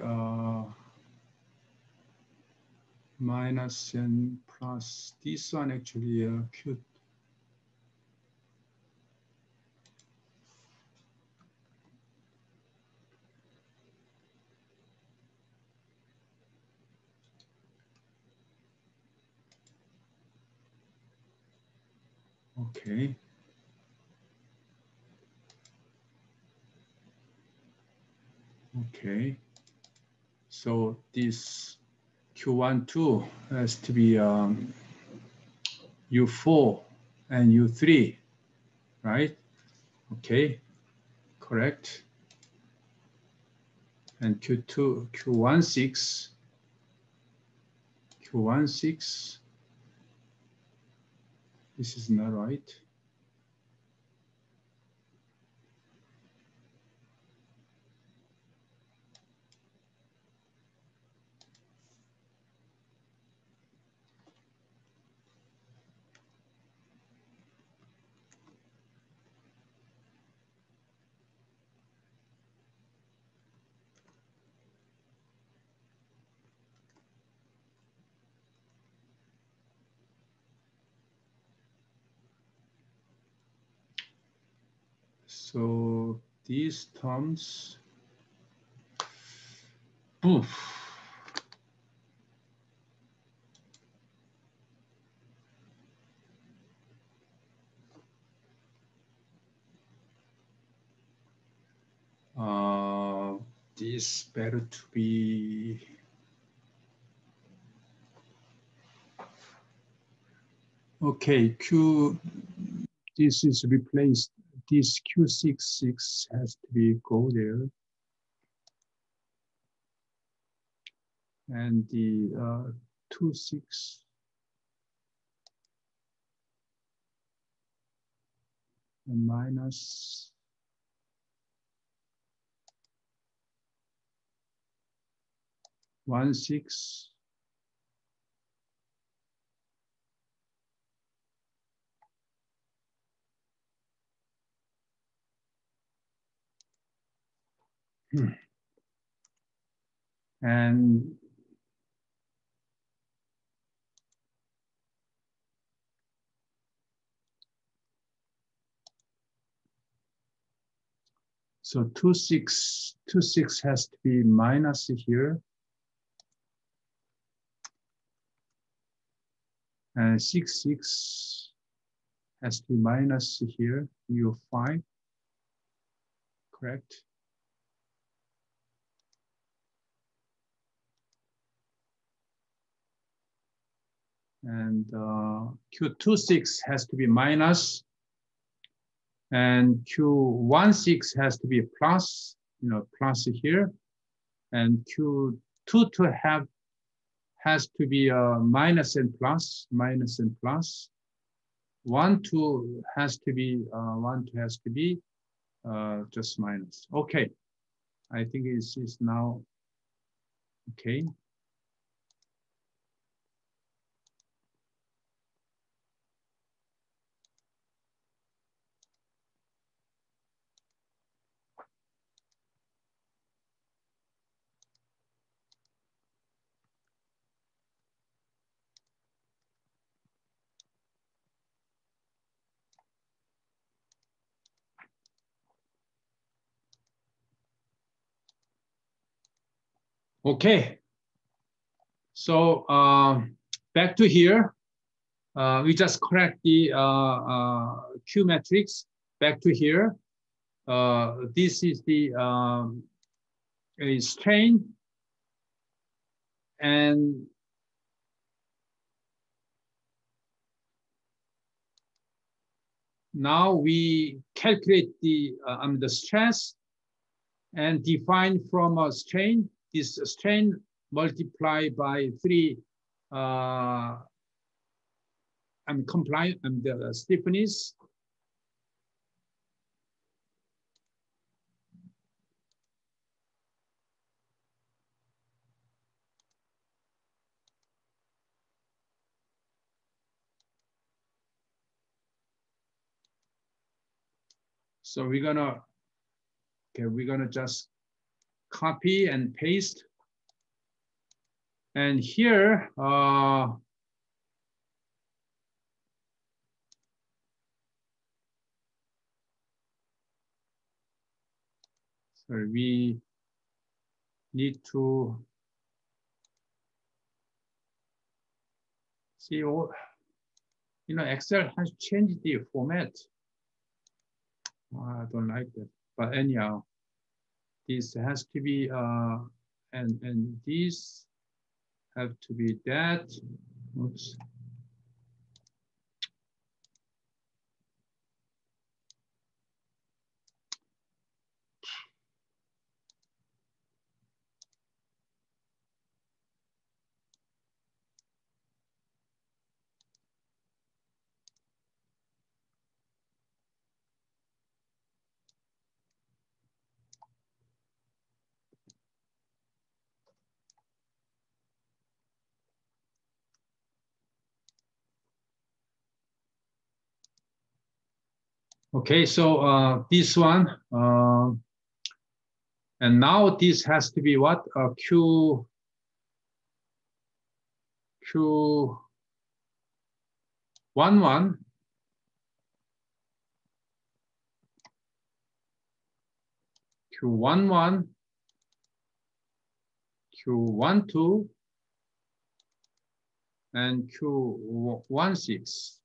minus and plus. This one actually Q. Okay. Okay. So this Q12 has to be U4 and U3, right? Okay, correct. And Q16, this is not right. So these terms, oof. This better to be okay. This is replaced. This Q66 has to be go there, and the 26 and minus 16. And so 26 has to be minus here, and 66 has to be minus here, U5, correct? And Q26 has to be minus, and Q16 has to be plus, plus here, and Q22 has to be minus and plus, 1, 2 has to be just minus. Okay, I think it's now okay. Okay, so back to here. We just correct the Q matrix back to here. This is the strain, and now we calculate the stress and define from a strain. This strain multiplied by 3 compliant and the stiffness. So we're gonna just copy and paste. And here, so we need to see all. You know, Excel has changed the format. I don't like that. But anyhow, this has to be, and these have to be that. Oops. Okay, so this one, and now this has to be what? Q11, Q11, Q12, and Q16.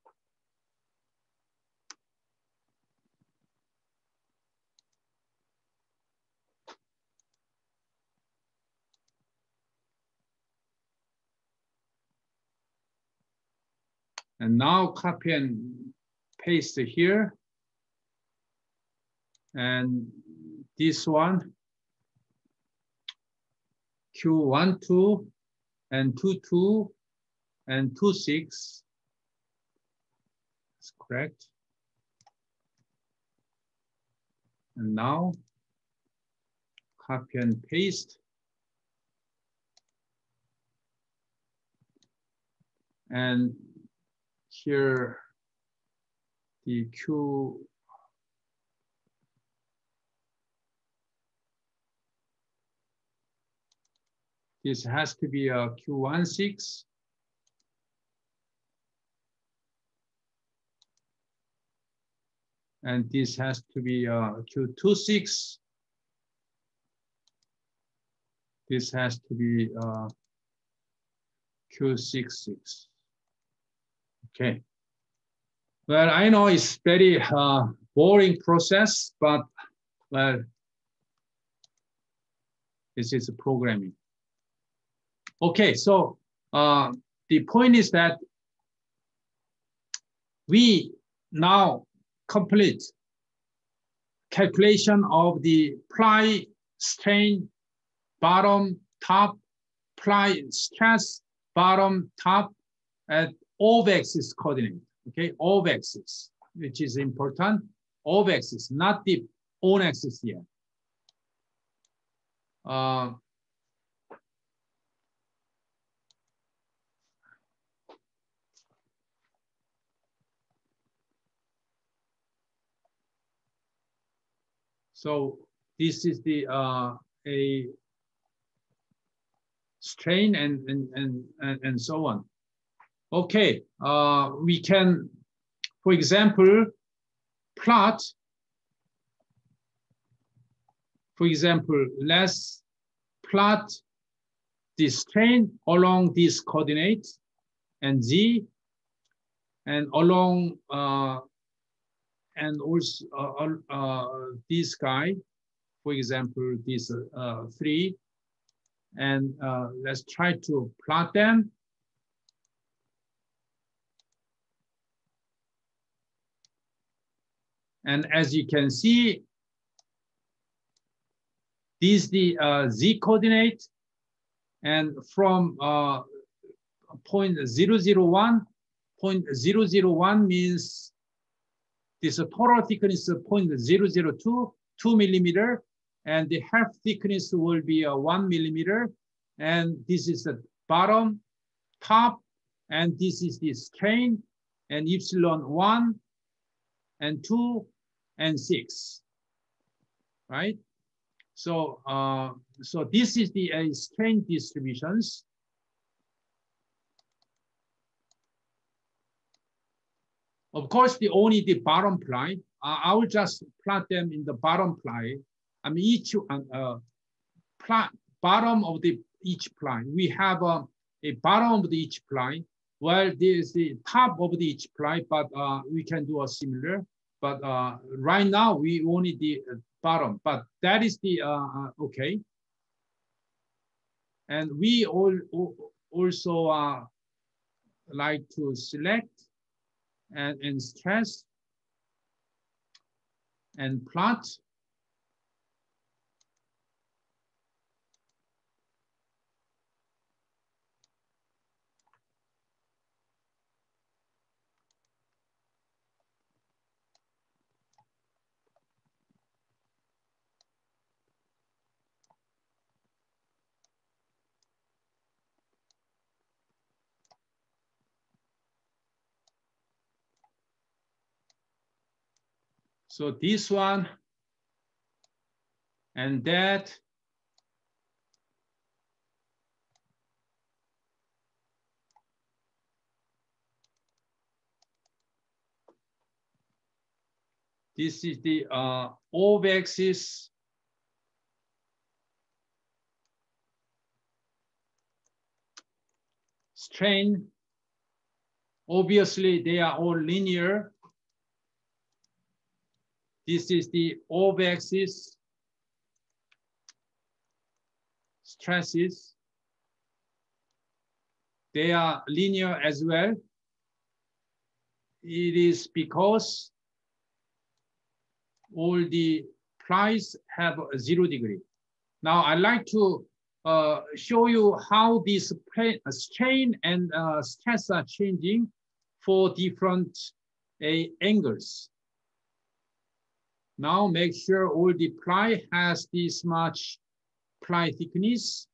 And now copy and paste here. And this one, Q12 and 22 and 26. That's correct. And now copy and paste. And here the Q, this has to be a Q16. And this has to be a Q26. This has to be Q66. Okay. Well, I know it's very boring process, but well, this is programming. Okay, so the point is that we now complete calculation of the ply strain bottom top, ply stress bottom top at off-axis coordinate. Okay, off-axis, which is important. Off-axis, not the on-axis yet. So this is the a strain and so on. Okay, we can, for example, plot. For example, let's plot the strain along this coordinate and Z, and along and also this guy, for example, this 3, and let's try to plot them. And as you can see, this is the Z coordinate, and from point 001, point 001 means this total thickness of 0.002, 2 millimeter, and the half thickness will be 1 millimeter, and this is the bottom, top, and this is the strain, and epsilon 1, and 2, and 6, right? So, so this is the strain distributions. Of course, only the bottom ply. I will just plot them in the bottom ply. I mean, each bottom of the each ply. We have a bottom of the each ply, well, this is the top of the each ply, but we can do a similar. But right now we only the bottom, but that is the okay. And we also like to select and stress and plot. So this one and that. This is the O-axis. Strain. Obviously, they are all linear. This is the O-axis. Stresses. They are linear as well. It is because all the plies have a 0 degree. Now I'd like to show you how these strain and stress are changing for different angles. Now make sure all the ply has this much ply thickness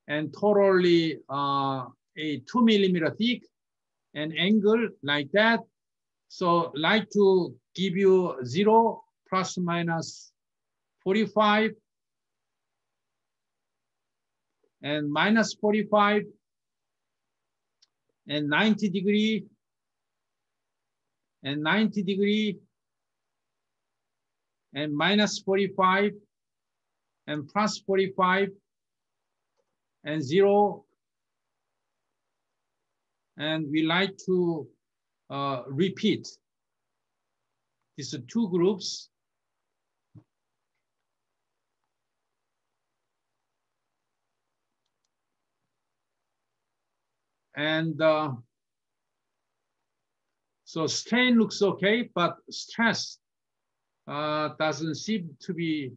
and totally a 2 millimeter thick and angle like that. So like to give you 0 plus minus 45 and minus 45 and 90 degree and 90 degree and minus 45 and plus 45 and 0. And we like to repeat these are 2 groups. And so strain looks okay, but stress doesn't seem to be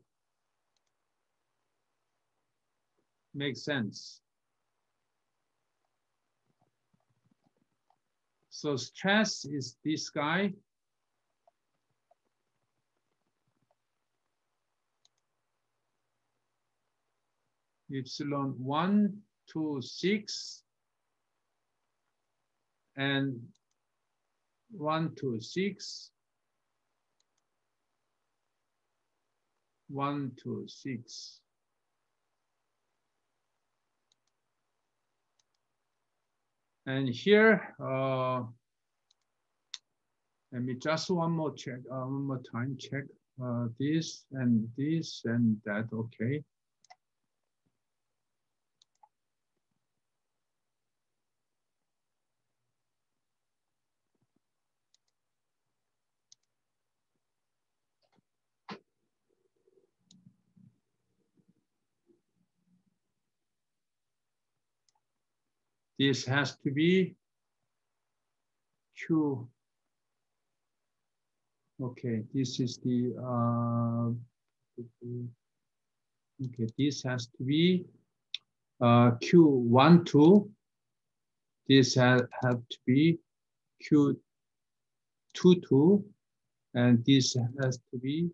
make sense. So stress is this guy. Epsilon 1 to 6 and 1 to 6, 1 to 6. And here, let me just one more time check this and that, okay. This has to be Q. Okay, this is the, okay, this has to be Q12. This have to be Q22, and this has to be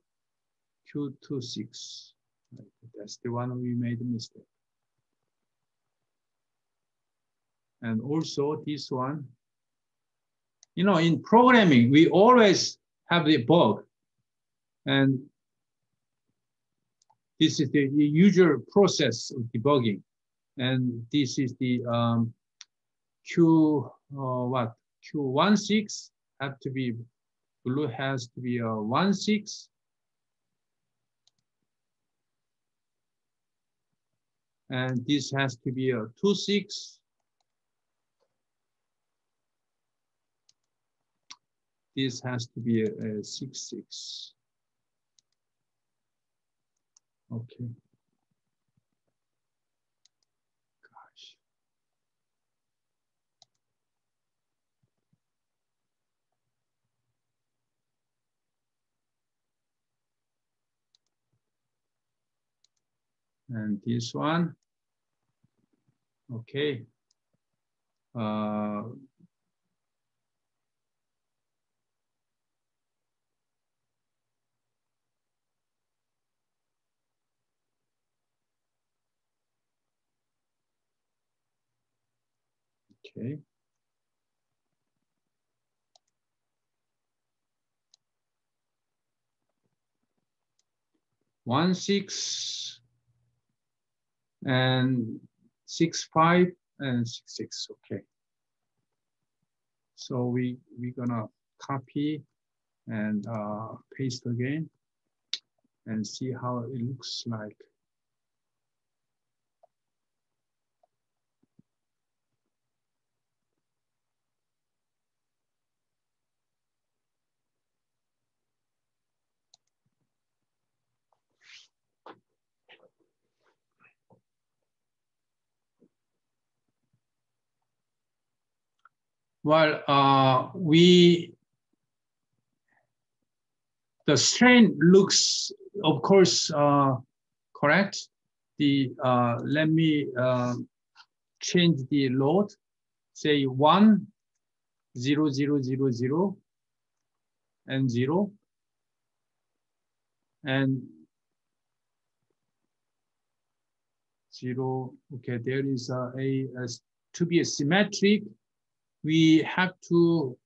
Q26. That's the one we made a mistake. And also this one, you know, in programming, we always have the bug. And this is the usual process of debugging. And this is the Q16 have to be, blue has to be a 16. And this has to be a 26. this has to be a 6, 6. Okay. Gosh. And this one. Okay. Okay. One, 6, and 6, 5, and 6, 6. Okay. So we're gonna copy and paste again and see how it looks like. Well, the strain looks, of course, correct. Let me change the load, say 1, 0, 0, 0, 0, and 0. And 0, okay, there is to be a symmetric, we have to,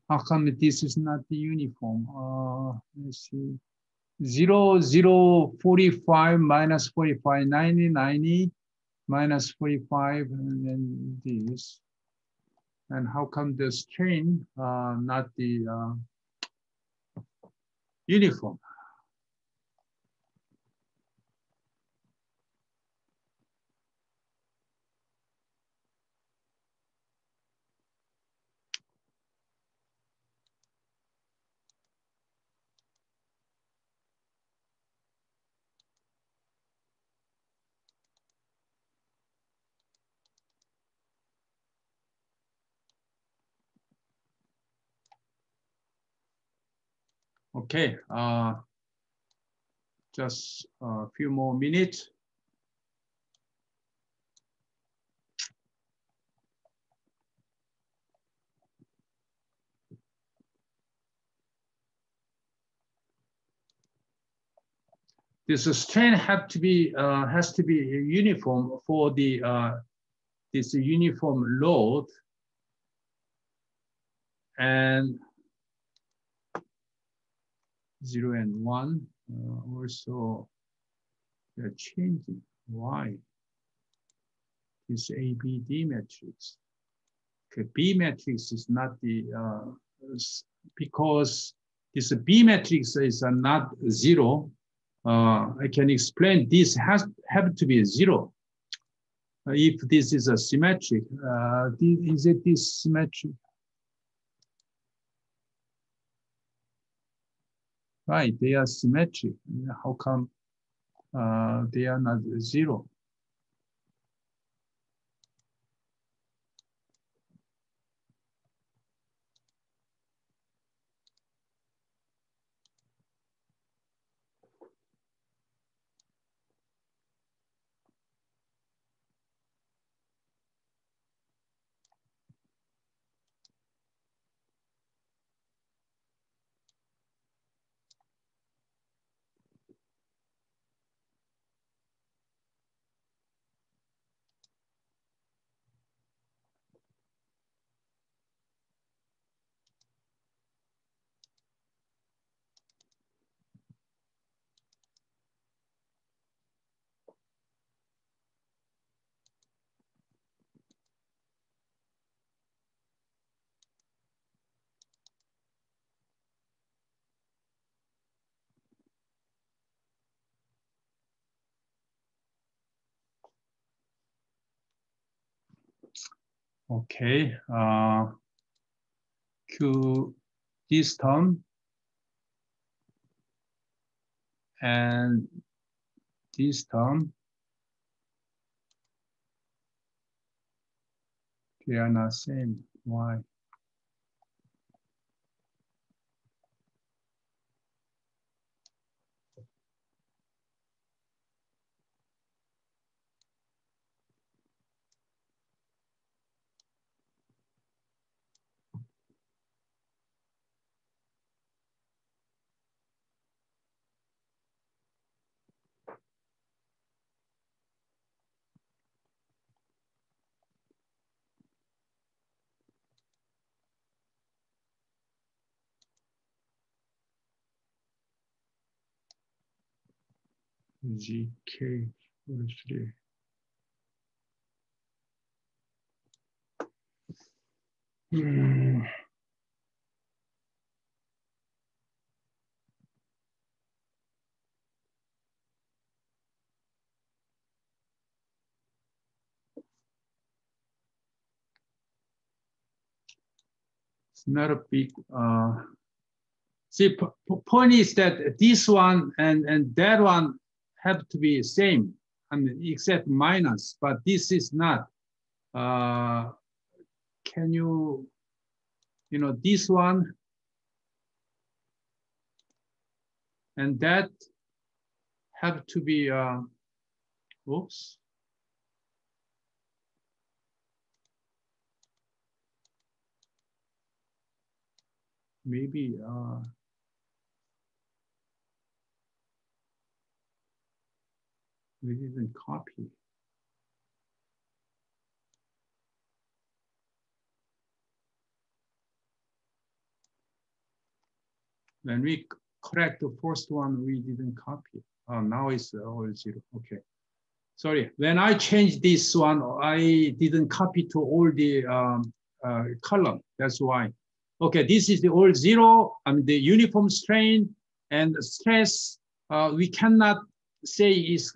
how come this is not the uniform? Let's see, 0, 0, 45, minus 45, 90, 90, minus 45, and then this. And how come the strain, not the uniform? Okay, just a few more minutes. This strain has to be uniform for the this uniform load, and 0 and 1 also they're changing. Why? This ABD matrix. Okay, B matrix is not the because this B matrix is not 0. I can explain this have to be 0. If this is a symmetric, is it this symmetric? Right, they are symmetric. How come they are not 0? Okay. Q this term and this term, they are not same. Why? GK 43. It's not a big, see, point is that this one and that one have to be same, I mean, except minus, but this is not. Can you know, this one and that have to be, oops. Maybe, we didn't copy. When we correct the first one, we didn't copy. Oh, now it's all zero. Okay. Sorry. When I changed this one, I didn't copy to all the column. That's why. Okay, this is the all zero. I mean, the uniform strain and stress. We cannot say is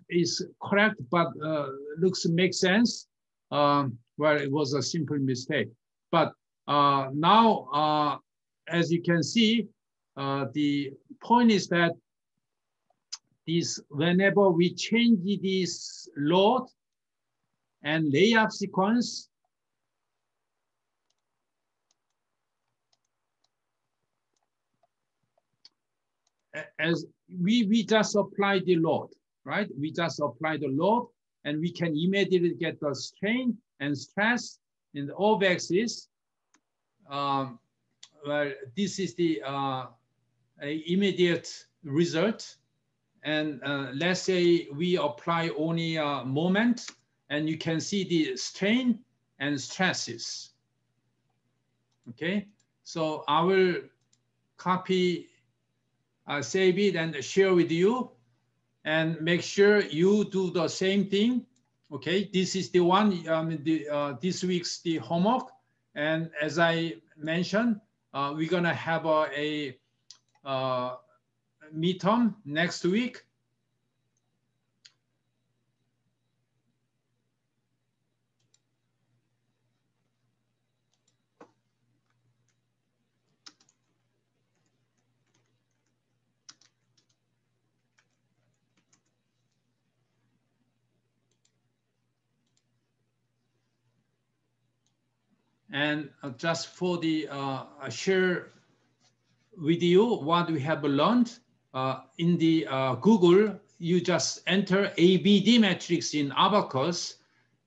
correct, but makes sense. Well, it was a simple mistake. But now, as you can see, the point is that this, whenever we change this load and layup sequence, as we just apply the load, right? We just apply the load and we can immediately get the strain and stress in the x-axis. Well, this is the immediate result. And let's say we apply only a moment, and you can see the strain and stresses. Okay, so I will copy, save it and share with you, and make sure you do the same thing. Okay, this is the one, this week's the homework. And as I mentioned, we're gonna have a midterm next week. And just for the share with you what we have learned in the Google, you just enter ABD matrix in Abaqus,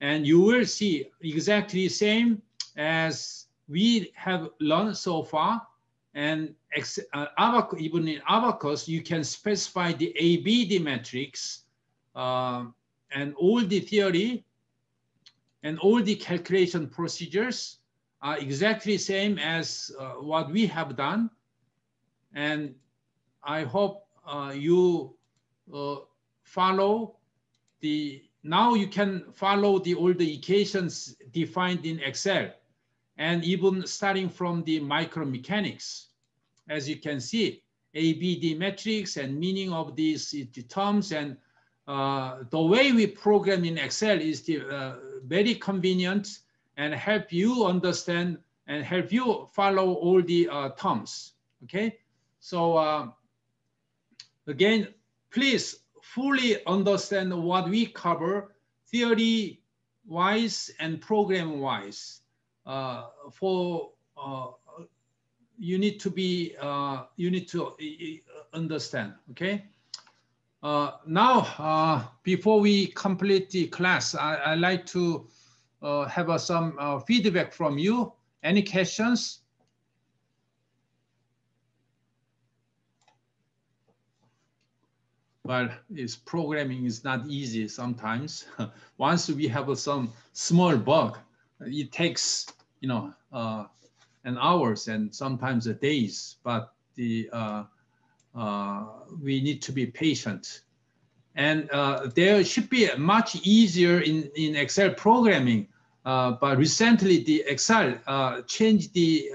and you will see exactly the same as we have learned so far. And even in Abaqus, you can specify the ABD matrix and all the theory and all the calculation procedures are exactly the same as what we have done. And I hope you follow the, now you can follow all the equations defined in Excel, and even starting from the micromechanics. As you can see, ABD matrix and meaning of these terms, and the way we program in Excel is very convenient, and help you understand and help you follow all the terms, okay? So again, please fully understand what we cover theory-wise and program-wise. You need to understand, okay? Now, before we complete the class, I'd like to have some feedback from you. Any questions? Well, programming is not easy sometimes. Once we have some small bug, it takes, you know, an hours and sometimes days, but we need to be patient. And there should be much easier in Excel programming, but recently the Excel changed the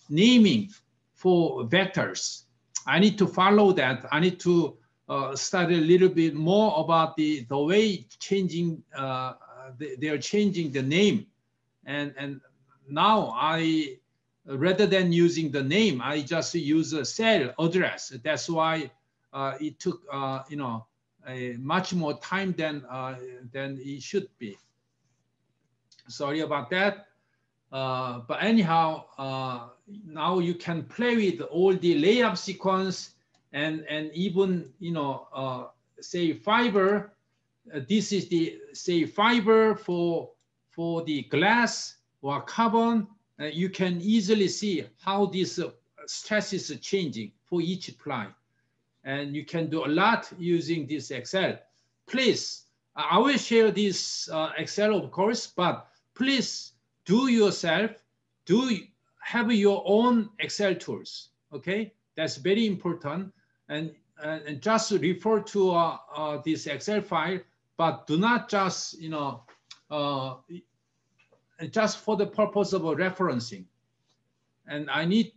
naming for vectors. I need to follow that. I need to study a little bit more about the way changing, they're changing the name. And now rather than using the name, I just use a cell address. That's why it took, you know, much more time than it should be. Sorry about that. But anyhow, now you can play with all the layup sequence and even, you know, say fiber. This is the, say, fiber for the glass or carbon. You can easily see how this stress is changing for each ply. And you can do a lot using this Excel. Please, I will share this Excel, of course, but please do yourself, have your own Excel tools, okay? That's very important. And just refer to this Excel file, but do not just, you know, just for the purpose of referencing. And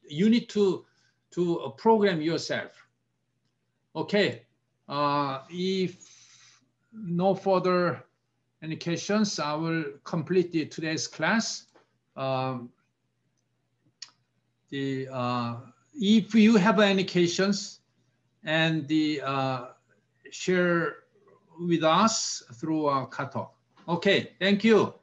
you need to program yourself. Okay, if no further any questions, I will complete today's class. If you have any questions, and share with us through Katalk. Okay, thank you.